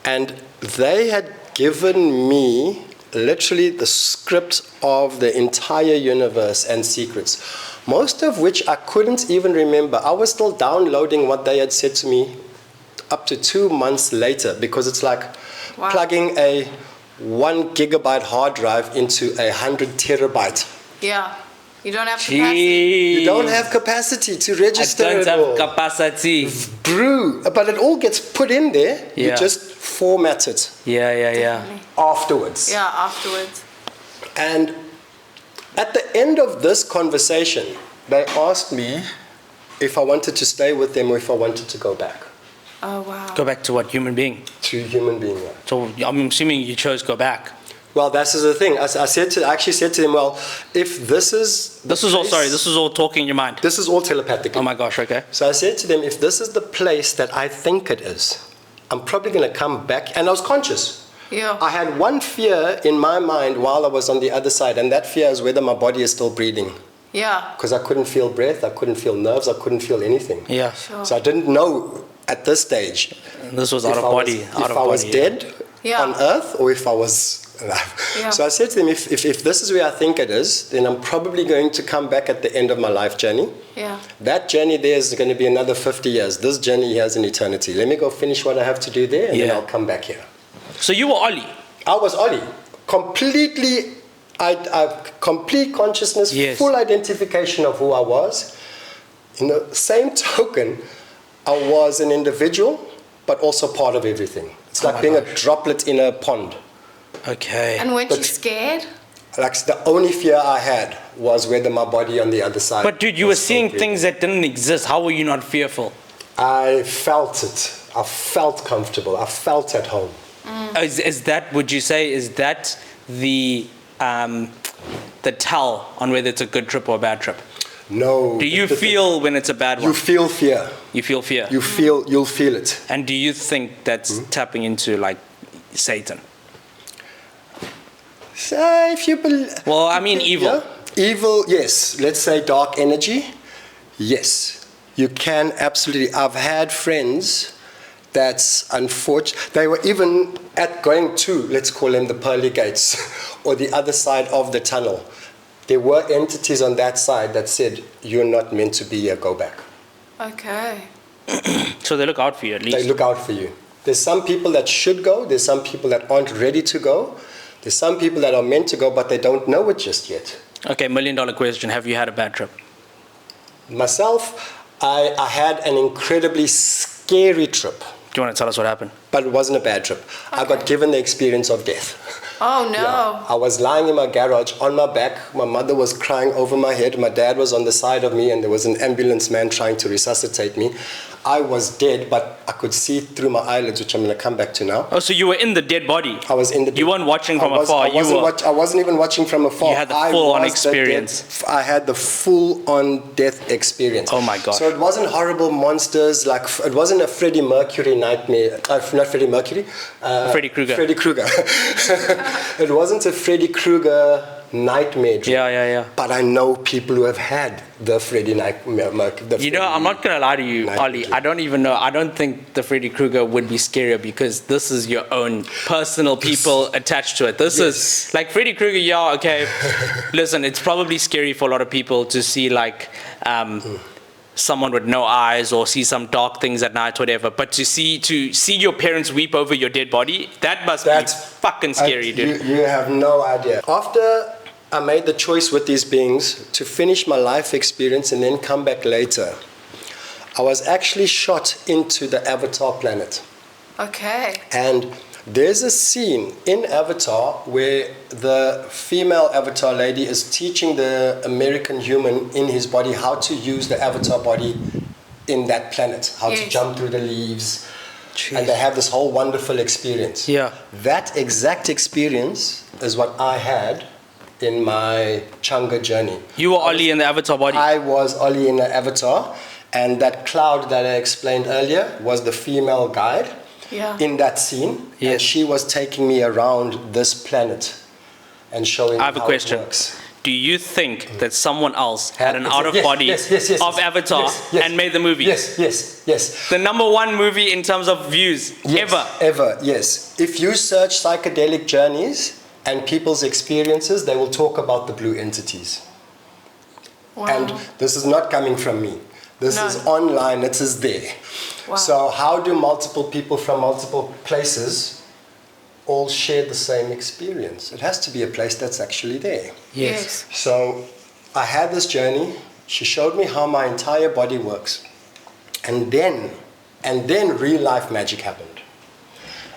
and they had given me literally the script of the entire universe and secrets, most of which I couldn't even remember. I was still downloading what they had said to me up to 2 months later, because it's like plugging a 1 gigabyte hard drive into a 100 terabyte. Yeah. You don't have capacity. You don't have capacity to register I it don't all. have capacity. Brew, but it all gets put in there. Yeah. You just format it Yeah. afterwards. Yeah, afterwards. And at the end of this conversation, they asked me if I wanted to stay with them or if I wanted to go back Oh, wow. Go back to what? Human being. to human being. So I'm assuming you chose go back. Well, that's the thing. I actually said to him, well, if this is This is all talking in your mind. this is all telepathic. Oh my gosh, okay. So I said to them, if this is the place that I think it is, I'm probably going to come back. And I was conscious. Yeah. I had one fear in my mind while I was on the other side, and that fear is whether my body is still breathing. Yeah. Because I couldn't feel breath, I couldn't feel nerves, I couldn't feel anything. Yeah. Sure. So I didn't know at this stage This was out of body. if I was dead Yeah. on earth or if I was alive. Yeah. So I said to them, if this is where I think it is, then I'm probably going to come back at the end of my life journey. Yeah. That journey there is going to be another 50 years. This journey has an eternity. Let me go finish what I have to do there, and then Yeah. I'll come back here. So you were Ollie. I was Ollie. Completely, I complete consciousness, Yes. full identification of who I was. In the same token, I was an individual, but also part of everything. It's Oh like my being gosh. a droplet in a pond. Okay. And weren't you But- scared? Like the only fear I had was whether my body on the other side. But dude, you were was still seeing breathing. things that didn't exist. How were you not fearful? I felt it. I felt comfortable. I felt at home. Is that, would you say, is that the tell on whether it's a good trip or a bad trip? No. Do you feel when it's a bad You one? feel fear. You feel fear. You'll feel it. And do you think that's tapping into like Satan? So if you believe. Well, I mean evil. Evil, yes. Let's say dark energy. Yes. You can absolutely. I've had friends that's unfortunate. They were even at going to, let's call them the pearly gates, or the other side of the tunnel. There were entities on that side that said, you're not meant to be here, go back. Okay. So they look out for you at least. They look out for you. There's some people that should go. There's some people that aren't ready to go. There's some people that are meant to go, but they don't know it just yet. Okay, $1 million question. Have you had a bad trip? Myself, I had an incredibly scary trip, Do you want to tell us what happened? but it wasn't a bad trip. I got given the experience of death. Oh no. Yeah. I was lying in my garage on my back. My mother was crying over my head. My dad was on the side of me, and there was an ambulance man trying to resuscitate me. I was dead, but I could see through my eyelids, which I'm going to come back to now. Oh, so you were in the dead body. I was in the. You weren't watching from afar. I wasn't even watching from afar. You had the I full-on was the experience. I had the full-on death experience. Oh my gosh. So it wasn't horrible monsters. Like it wasn't a Freddie Mercury nightmare. Not Freddie Mercury. Freddy Krueger. Freddy Krueger. It wasn't a Freddy Krueger nightmare dream. Yeah. But I know people who have had the Freddy nightmare. You know, I'm not going to lie to you, Night Ollie. dream. I don't even know. I don't think the Freddy Krueger would be scarier because this is your own personal people attached to it. This is like Freddy Krueger, yeah, okay. Listen, it's probably scary for a lot of people to see like someone with no eyes or see some dark things at night, whatever. But to see your parents weep over your dead body, that must be fucking scary, dude. You have no idea. After I made the choice with these beings to finish my life experience and then come back later, I was actually shot into the Avatar planet. Okay. And there's a scene in Avatar where the female Avatar lady is teaching the American human in his body how to use the Avatar body in that planet, how to Yes. jump through the leaves. Jeez. And they have this whole wonderful experience. Yeah. That exact experience is what I had in my Changa journey. You were Ollie in the Avatar body. I was Ollie in the Avatar, and that cloud that I explained earlier was the female guide Yeah. in that scene. Yes. And she was taking me around this planet and showing I have me a how question. it works. Do you think that someone else had an Yes, out of yes, body yes, of Avatar yes. and made the movie? Yes. The #1 movie in terms of views ever. Yes. If you search psychedelic journeys and people's experiences, they will talk about the blue entities. Wow. And this is not coming from me. This No. is online, it is there. Wow. So how do multiple people from multiple places all share the same experience? It has to be a place that's actually there. Yes. So I had this journey. She showed me how my entire body works. And then real life magic happened.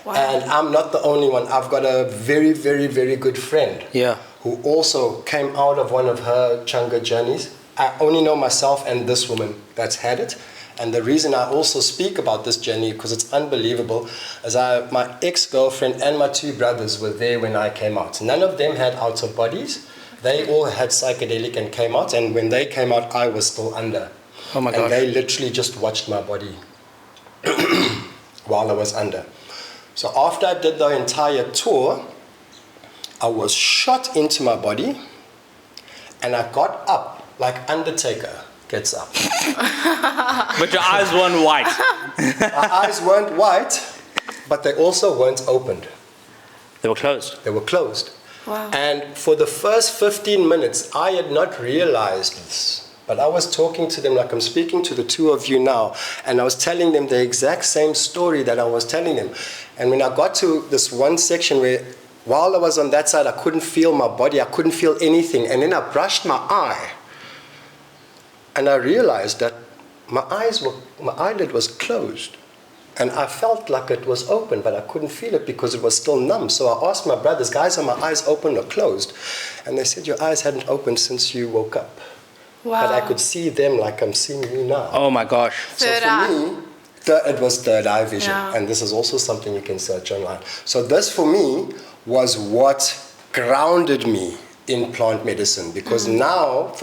Wow. And I'm not the only one. I've got a very, very, very good friend Yeah. who also came out of one of her Changa journeys. I only know myself and this woman that's had it. And the reason I also speak about this journey, because it's unbelievable, is my ex-girlfriend and my two brothers were there when I came out. None of them had out of bodies. They all had psychedelic and came out, and when they came out, I was still under. Oh my gosh. And they literally just watched my body while I was under. So after I did the entire tour, I was shot into my body, and I got up like Undertaker gets up. But your eyes weren't white. My eyes weren't white, but they also weren't opened. They were closed. They were closed. Wow. And for the first 15 minutes, I had not realized this. But I was talking to them like I'm speaking to the two of you now. And I was telling them the exact same story that I was telling them. And when I got to this one section where, while I was on that side, I couldn't feel my body. I couldn't feel anything. And then I brushed my eye. And I realized that my eyelid was closed. And I felt like it was open, but I couldn't feel it because it was still numb. So I asked my brothers, guys, are my eyes open or closed? And they said, your eyes hadn't opened since you woke up. Wow. But I could see them like I'm seeing you now. Oh my gosh. Third eye. So for me, it was third eye vision. Yeah. And this is also something you can search online. So this for me was what grounded me in plant medicine. Because now,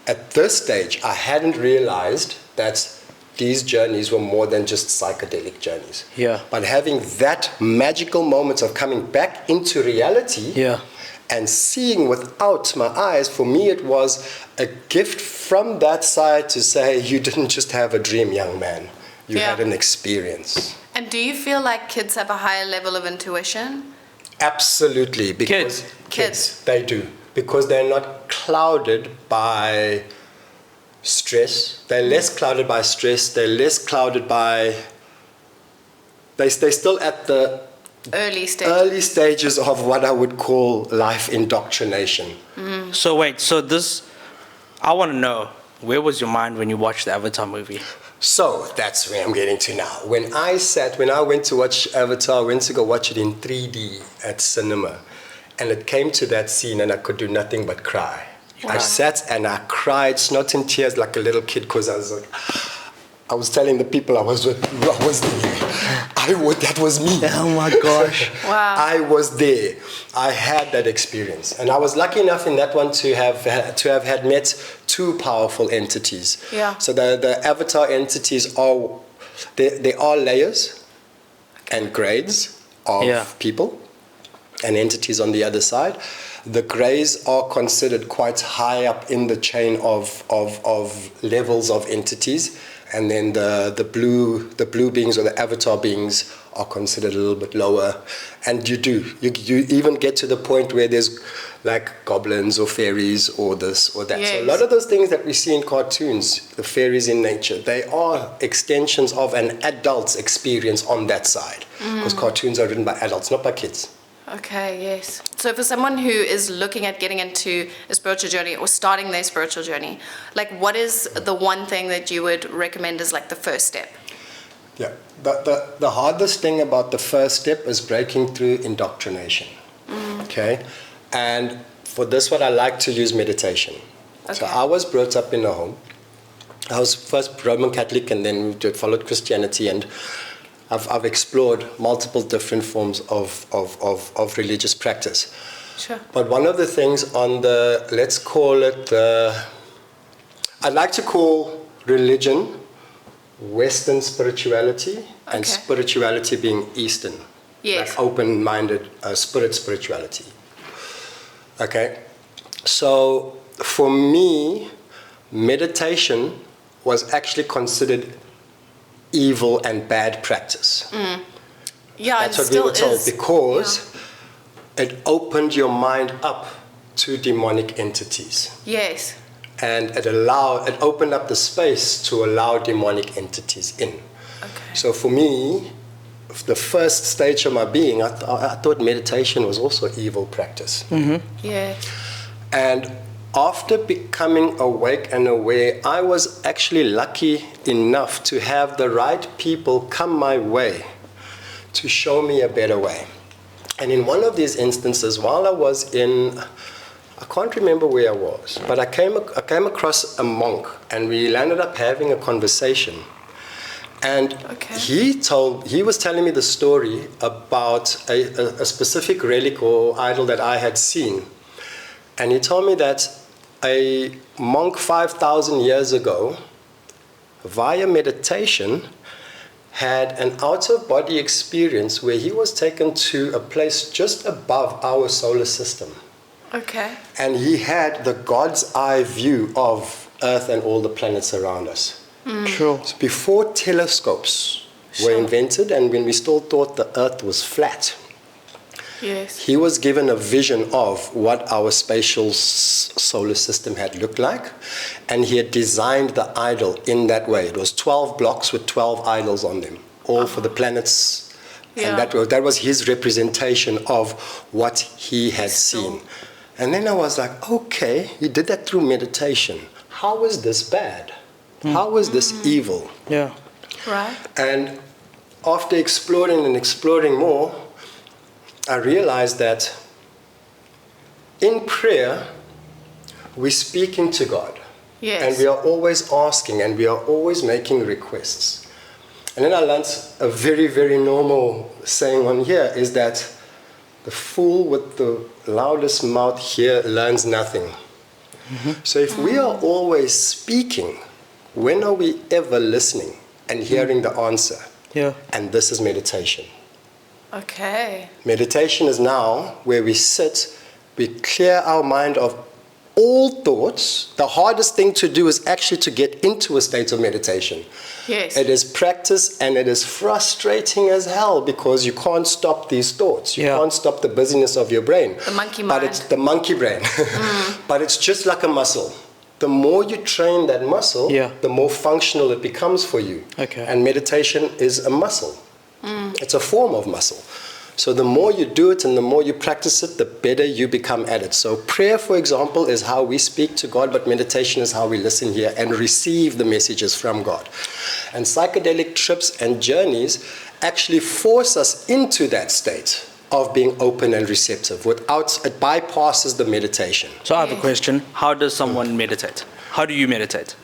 at this stage, I hadn't realized that these journeys were more than just psychedelic journeys. Yeah. But having that magical moment of coming back into reality, Yeah. and seeing without my eyes, for me it was a gift from that side to say, you didn't just have a dream, young man. You Yeah. had an experience. And do you feel like kids have a higher level of intuition? Absolutely. Because Kids. they do. Because they're not clouded by stress. They're less clouded by stress. They're less clouded by... They're still at the Early stages of what I would call life indoctrination. So wait, I want to know, where was your mind when you watched the Avatar movie? So that's where I'm getting to now. When I went to watch Avatar, I went to go watch it in 3D at cinema. And it came to that scene and I could do nothing but cry. Wow. I sat and I cried, snot and tears like a little kid, because I was telling the people I was with, that was me. Oh my gosh. Wow. I was there. I had that experience. And I was lucky enough in that one to have had met two powerful entities. Yeah. So the Avatar entities there are layers and grades of people and entities on the other side. The greys are considered quite high up in the chain of levels of entities, and then the blue beings or the avatar beings are considered a little bit lower. And you even get to the point where there's like goblins or fairies or this or that. Yes. So a lot of those things that we see in cartoons, the fairies in nature, they are extensions of an adult's experience on that side, because cartoons are written by adults, not by kids. Okay, yes. So for someone who is looking at getting into a spiritual journey or starting their spiritual journey, like what is the one thing that you would recommend as like the first step? Yeah, the hardest thing about the first step is breaking through indoctrination. Okay, and for this one I like to use meditation. Okay. So I was brought up in a home. I was first Roman Catholic and then followed Christianity, and I've explored multiple different forms of religious practice. Sure. But one of the things on let's call it I'd like to call religion Western spirituality, and Okay. spirituality being Eastern. Yes. Like open-minded spirituality. Okay? So for me, meditation was actually considered evil and bad practice. Yeah, That's it what we were still told, is. because it opened your mind up to demonic entities. Yes. And it opened up the space to allow demonic entities in. Okay. So for me, the first stage of my being, I thought meditation was also evil practice. Yeah. And after becoming awake and aware, I was actually lucky enough to have the right people come my way to show me a better way. And in one of these instances, while I was in I can't remember where I was, but I came across a monk, and we landed up having a conversation. And he was telling me the story about a specific relic or idol that I had seen. And he told me that a monk 5,000 years ago, via meditation, had an out-of-body experience where he was taken to a place just above our solar system. Okay. And he had the God's eye view of Earth and all the planets around us. Sure. So before telescopes were invented, and when we still thought the Earth was flat, Yes. he was given a vision of what our spatial solar system had looked like, and he had designed the idol in that way. It was 12 blocks with 12 idols on them, all for the planets. Yeah. And that was his representation of what he had seen. And then I was like, okay, he did that through meditation. How is this bad? How is this evil? Yeah. Right. And after exploring and exploring more, I realized that in prayer, we're speaking to God. Yes. And we are always asking, and we are always making requests. And then I learned a very, very normal saying on here is that the fool with the loudest mouth here learns nothing. So if we are always speaking, when are we ever listening and hearing the answer? Yeah. And this is meditation. Okay. Meditation is now where we sit, we clear our mind of all thoughts. The hardest thing to do is actually to get into a state of meditation. Yes. It is practice, and it is frustrating as hell because you can't stop these thoughts. You can't stop the busyness of your brain. The monkey But mind. it's the monkey brain. But it's just like a muscle. The more you train that muscle, the more functional it becomes for you. Okay. And meditation is a muscle. It's a form of muscle. So the more you do it and the more you practice it, the better you become at it. So prayer, for example, is how we speak to God, but meditation is how we listen here and receive the messages from God. And psychedelic trips and journeys actually force us into that state of being open and receptive. Without, it bypasses the meditation. So I have a question. How does someone meditate? How do you meditate?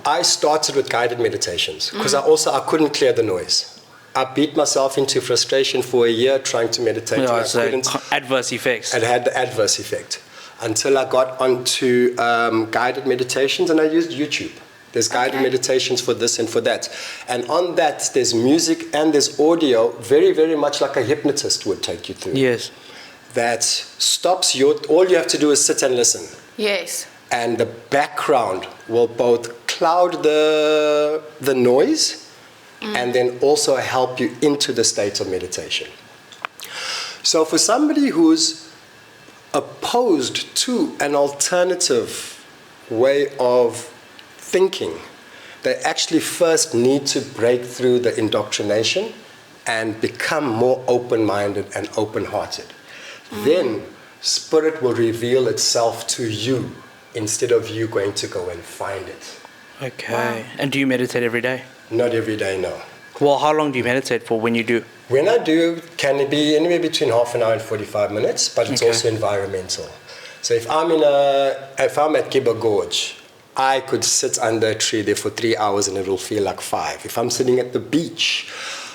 I started with guided meditations because I couldn't clear the noise. I beat myself into frustration for a year trying to meditate. Yeah, and I so couldn't. adverse effects. It had the adverse effect until I got onto guided meditations, and I used YouTube. There's guided meditations for this and for that. And on that, there's music and there's audio, very, very much like a hypnotist would take you through. Yes. That stops all you have to do is sit and listen. Yes. And the background will both cloud the noise and then also help you into the state of meditation. So for somebody who's opposed to an alternative way of thinking, they actually first need to break through the indoctrination and become more open-minded and open-hearted. Then Spirit will reveal itself to you instead of you going to go and find it. Okay. Wow. And do you meditate every day? Not every day, no. Well, how long do you meditate for when you do? When I do, can it be anywhere between half an hour and 45 minutes, but it's also environmental. So if I'm at Gibber Gorge, I could sit under a tree there for 3 hours and it will feel like 5. If I'm sitting at the beach,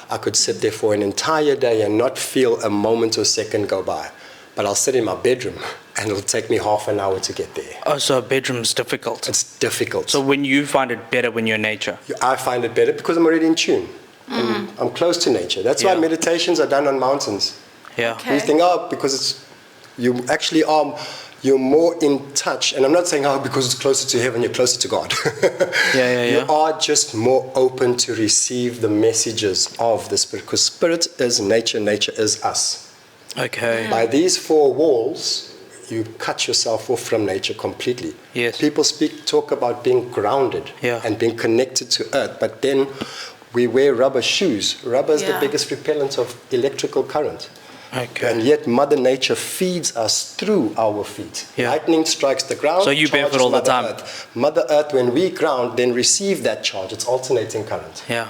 I could sit there for an entire day and not feel a moment or second go by. But I'll sit in my bedroom and it'll take me half an hour to get there. Oh, so a bedroom's difficult. It's difficult. So when you find it better when you're in nature? I find it better because I'm already in tune. I'm close to nature. That's why meditations are done on mountains. Yeah. Okay. You think, because you actually are, you're more in touch. And I'm not saying, because it's closer to heaven, you're closer to God. You are just more open to receive the messages of the Spirit. Because Spirit is nature, nature is us. Okay. By these 4 walls, you cut yourself off from nature completely. Yes. People talk about being grounded and being connected to earth, but then we wear rubber shoes. Rubber is the biggest repellent of electrical current. Okay. And yet Mother Nature feeds us through our feet. Yeah. Lightning strikes the ground. So you barefoot charges all the Mother time? Earth. Mother Earth, when we ground, then receive that charge. It's alternating current. Yeah.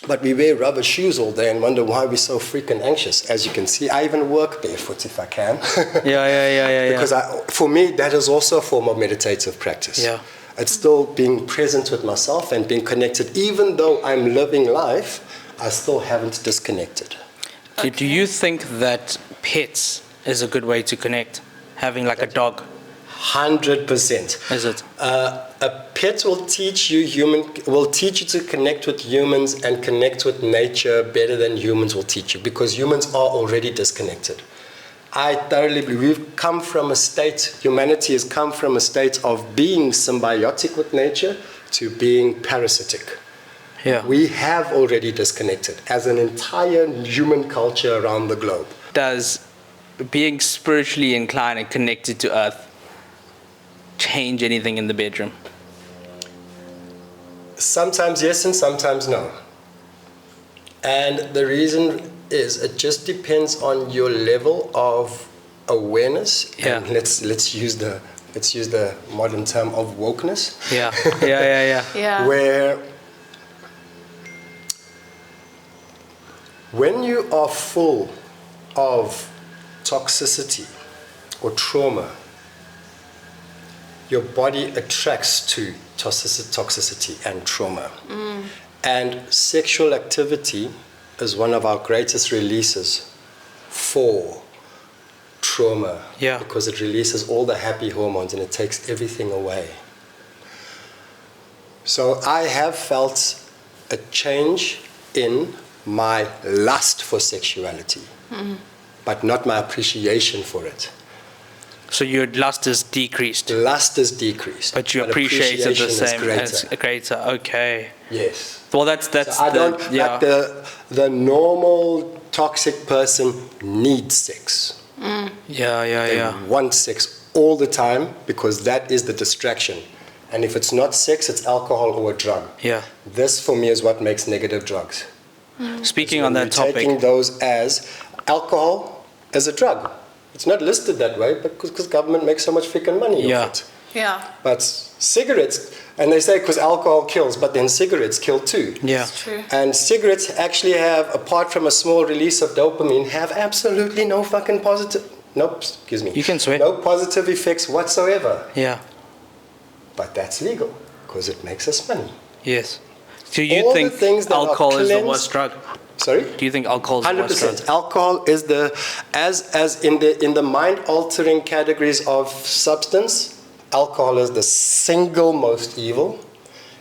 But we wear rubber shoes all day and wonder why we're so freaking anxious. As you can see, I even work barefoot if I can. Yeah. Because for me, that is also a form of meditative practice. Yeah. It's still being present with myself and being connected. Even though I'm living life, I still haven't disconnected. Do you think that pets is a good way to connect? Having like a dog, 100%. is it? A pet will teach you to connect with humans and connect with nature better than humans will teach you, because humans are already disconnected. I thoroughly believe humanity has come from a state of being symbiotic with nature to being parasitic. Yeah. We have already disconnected as an entire human culture around the globe. Does being spiritually inclined and connected to earth change anything in the bedroom? Sometimes yes and sometimes no. And the reason is it just depends on your level of awareness. Yeah. And let's use the modern term of wokeness. Yeah. Yeah. Where when you are full of toxicity or trauma, your body attracts to toxicity and trauma. And sexual activity is one of our greatest releases for trauma. Yeah. Because it releases all the happy hormones and it takes everything away. So I have felt a change in my lust for sexuality, but not my appreciation for it. So your lust is decreased, Lust is decreased, but you appreciate it the appreciation is same greater. as greater. Okay. Yes. Well, that's So I don't like the normal toxic person needs sex. They want sex all the time because that is the distraction. And if it's not sex, it's alcohol or a drug. Yeah. This for me is what makes negative drugs. Speaking So on that we're topic, taking those as alcohol as a drug. It's not listed that way because government makes so much freaking money off it. Yeah. But cigarettes, and they say because alcohol kills, but then cigarettes kill too. yeah, It's true. And cigarettes actually have, apart from a small release of dopamine, have absolutely no fucking You can swear. no positive effects whatsoever. yeah, But that's legal because it makes us money. yes. Do you All the think things that are alcohol is the cleansed- worst drug? Sorry? Do you think alcohol is the worst drug? 100%. Alcohol is as in the mind altering categories of substance, alcohol is the single most evil.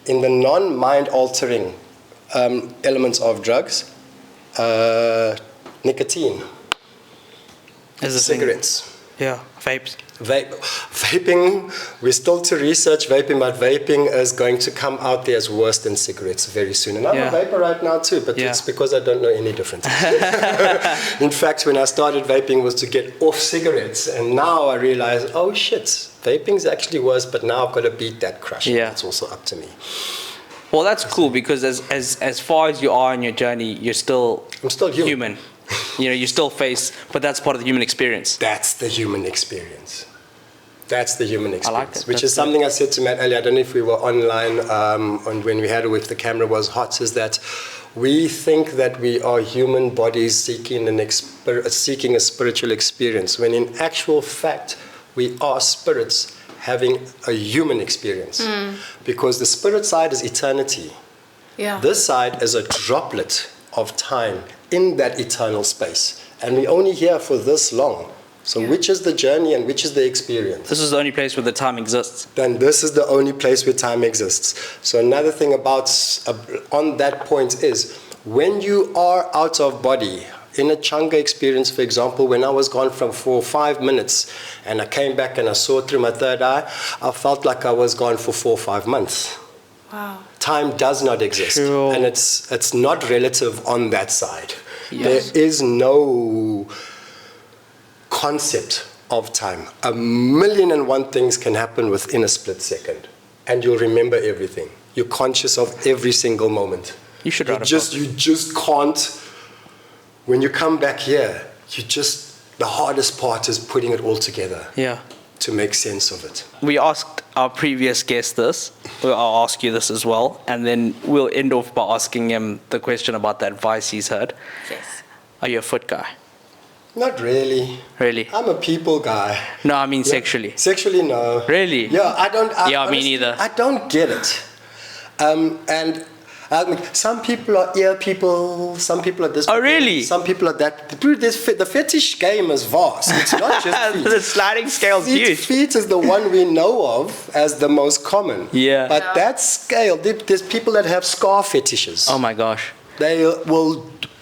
In the non mind altering elements of drugs, nicotine, Is the thing- cigarettes, Yeah, vapes. vaping. We're still to research vaping, but vaping is going to come out there as worse than cigarettes very soon. And I'm Yeah. a vapor right now too, but Yeah. it's because I don't know any difference. In fact, when I started vaping was to get off cigarettes, and now I realize, oh shit, vaping's actually worse, but now I've got to beat that crush. Yeah. It's also up to me. Well, that's cool because as far as you are in your journey, you're still I'm still human. You know, you still face, but that's part of the human experience. That's the human experience. That's the human experience. it. Which That's is something I said to Matt earlier. I don't know if we were online on when we had it, if the camera was hot, is that we think that we are human bodies seeking a spiritual experience, when in actual fact, we are spirits having a human experience. Because the spirit side is eternity. Yeah. This side is a droplet of time in that eternal space. And we're only here for this long. So Yeah. which is the journey and which is the experience? This is the only place where the time exists. Then this is the only place where time exists. So another thing about on that point is when you are out of body, in a Changa experience, for example, when I was gone for 5 minutes and I came back and I saw through my third eye, I felt like I was gone for 4 or 5 months. Wow. Time does not exist, True. and it's not relative on that side. Yes. There is no concept of time. 1,000,001 things can happen within a split second, and you'll remember everything. You're conscious of every single moment. You should write a book. You just can't. When you come back here, the hardest part is putting it all together Yeah. to make sense of it. We asked our previous guest this. Well, I'll ask you this as well, and then we'll end off by asking him the question about the advice he's heard. Yes. Are you a foot guy? Not really. Really? I'm a people guy. No, I mean Yeah. sexually. Sexually, no. Really? Yeah, I don't. Yeah, me honestly, neither. I don't get it. And some people are ear people. Some people are this. Oh, people, really? Some people are that. The fetish game is vast. It's not just feet. The sliding scale's huge. Feet is the one we know of as the most common. Yeah. But Yeah. that scale, there's people that have scar fetishes. Oh my gosh. They will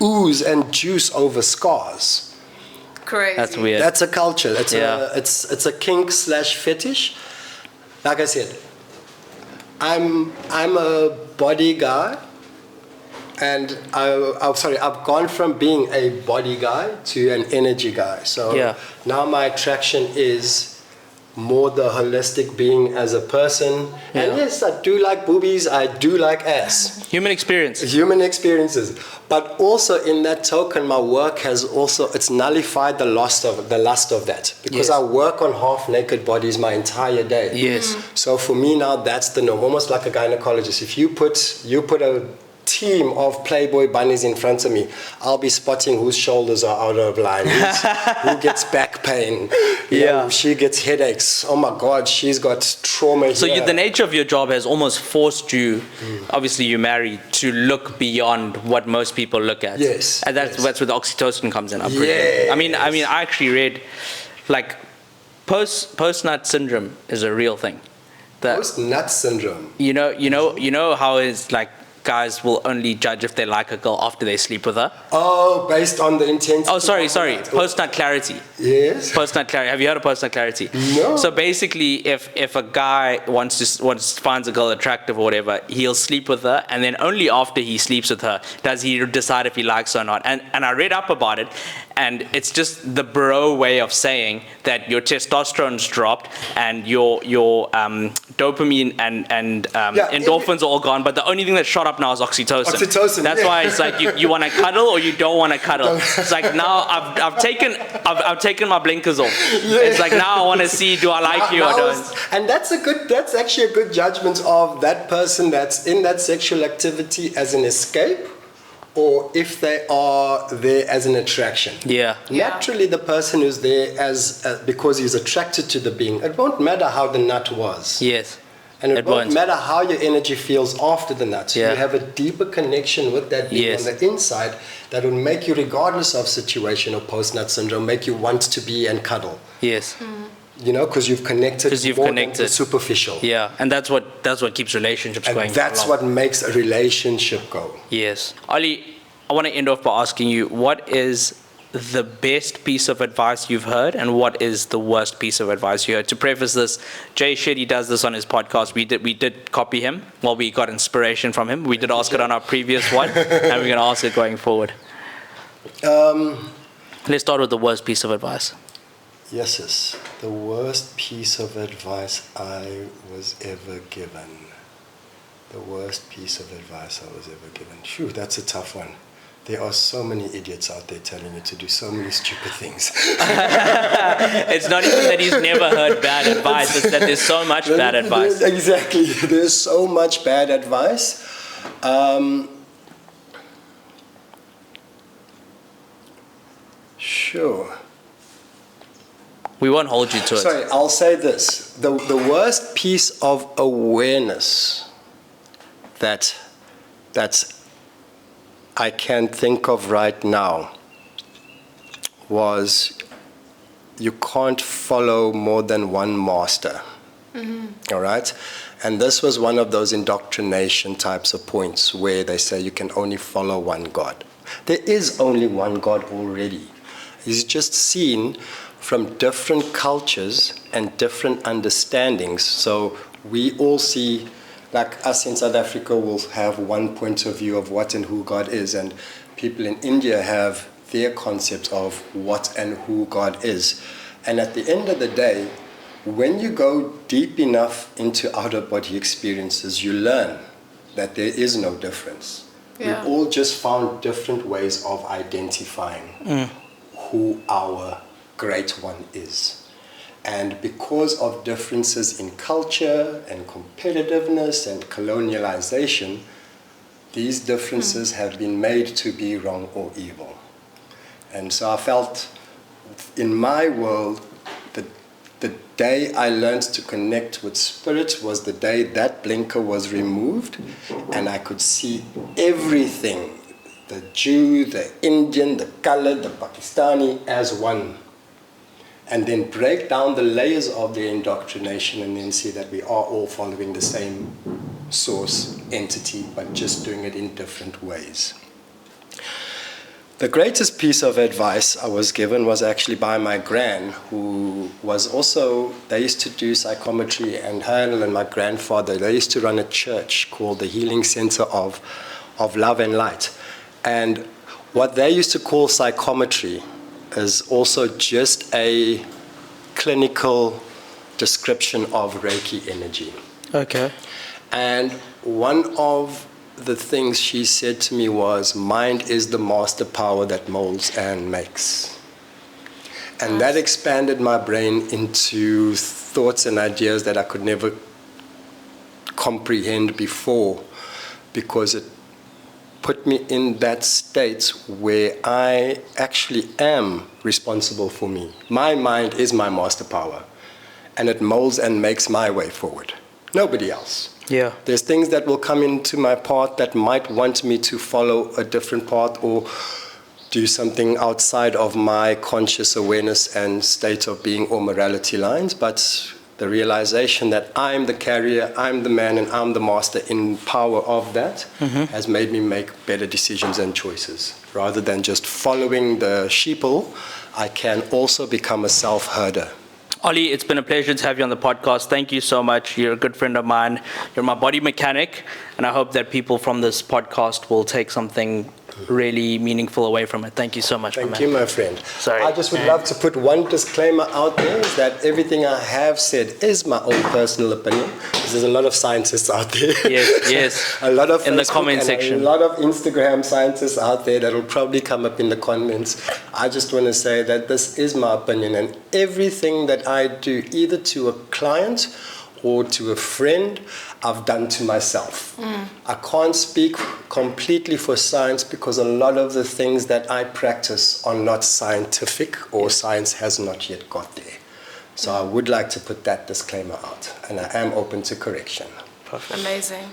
ooze and juice over scars. Crazy. That's weird. That's a culture. Yeah. It's a kink / fetish. Like I said, I'm a body guy, and I've gone from being a body guy to an energy guy. So Yeah. now my attraction is more the holistic being as a person. And Yeah. yes, I do like boobies. I do like ass. Human experience. Human experiences, but also in that token, my work has also it's nullified the lust of that because Yes. I work on half-naked bodies my entire day. Yes. So for me now, that's the norm. Almost like a gynecologist. If you put a team of Playboy bunnies in front of me, I'll be spotting whose shoulders are out of line, who gets back pain. You Yeah. know, she gets headaches. Oh my God, she's got trauma So here. the nature of your job has almost forced you, obviously you're married, to look beyond what most people look at. Yes, And that's yes. where the oxytocin comes in. I presume. Yes. I mean, I actually read, like, post-nut syndrome is a real thing. That Post-nut syndrome. you know how it's like guys will only judge if they like a girl after they sleep with her. Oh, based on the intensity. Oh, sorry. of the nut. Post-nut clarity. Yes. Post-nut clarity. Have you heard of post-nut clarity? No. So basically, if a guy finds a girl attractive or whatever, he'll sleep with her, and then only after he sleeps with her does he decide if he likes her or not. And I read up about it, and it's just the bro way of saying that your testosterone's dropped and your dopamine and endorphins are all gone, but the only thing that's shot up now is oxytocin. Oxytocin, That's yeah. why it's like you want to cuddle or you don't want to cuddle. It's like now I've taken my blinkers off. It's like now I want to see, do I like you or don't? And that's actually a good judgment of that person that's in that sexual activity as an escape, or if they are there as an attraction. Yeah. Naturally, the person who's there as because he's attracted to the being. It won't matter how the nut was. Yes. And it won't won't. matter how your energy feels after the nut. Yeah. You have a deeper connection with that being Yes. on the inside that will make you, regardless of situation or post-nut syndrome, make you want to be and cuddle. Yes. You know, because you've connected 'Cause you've more connected. than the superficial. Yeah, and that's what keeps relationships going. And that's along. what makes a relationship go. Yes. Ollie, I want to end off by asking you, what is the best piece of advice you've heard and what is the worst piece of advice you heard? To preface this, Jay Shetty does this on his podcast. We did copy him. Well, we got inspiration from him. We did ask it on our previous one, and we're going to ask it going forward. Let's start with the worst piece of advice. Yes. The worst piece of advice I was ever given. The worst piece of advice I was ever given. Phew, that's a tough one. There are so many idiots out there telling you to do so many stupid things. It's not even that he's never heard bad advice, it's that there's so much bad advice. Exactly. There's so much bad advice. Sure. We won't hold you to it. Sorry, I'll say this. The worst piece of awareness that I can think of right now was you can't follow more than one master. All right? And this was one of those indoctrination types of points where they say you can only follow one God. There is only one God already. He's just seen from different cultures and different understandings. So we all see, like us in South Africa will have one point of view of what and who God is, and people in India have their concept of what and who God is. And at the end of the day, when you go deep enough into out-of-body experiences, you learn that there is no difference. Yeah. We all just found different ways of identifying who our great one is. And because of differences in culture and competitiveness and colonialization, these differences have been made to be wrong or evil. And so I felt in my world, the day I learned to connect with spirit was the day that blinker was removed and I could see everything, the Jew, the Indian, the colored, the Pakistani, as one. And then break down the layers of their indoctrination and then see that we are all following the same source entity, but just doing it in different ways. The greatest piece of advice I was given was actually by my gran, who was also, they used to do psychometry, and her and my grandfather, they used to run a church called the Healing Center of Love and Light. And what they used to call psychometry is also just a clinical description of Reiki energy. Okay. And one of the things she said to me was, mind is the master power that molds and makes. And that expanded my brain into thoughts and ideas that I could never comprehend before, because it put me in that state where I actually am responsible for me. My mind is my master power, and it molds and makes my way forward. Nobody else. Yeah. There's things that will come into my path that might want me to follow a different path or do something outside of my conscious awareness and state of being or morality lines, but the realization that I'm the carrier, I'm the man, and I'm the master in power of that has made me make better decisions and choices. Rather than just following the sheeple, I can also become a self-herder. Ollie, it's been a pleasure to have you on the podcast. Thank you so much. You're a good friend of mine. You're my body mechanic, and I hope that people from this podcast will take something really meaningful away from it. Thank you so much. Thank you, my friend. Sorry. I just would love to put one disclaimer out there, is that everything I have said is my own personal opinion. There's a lot of scientists out there. Yes. A lot of in the Facebook comment and section. A lot of Instagram scientists out there that will probably come up in the comments. I just want to say that this is my opinion, and everything that I do, either to a client or to a friend, I've done to myself. I can't speak completely for science because a lot of the things that I practice are not scientific, or science has not yet got there. So I would like to put that disclaimer out, and I am open to correction. Perfect. Amazing.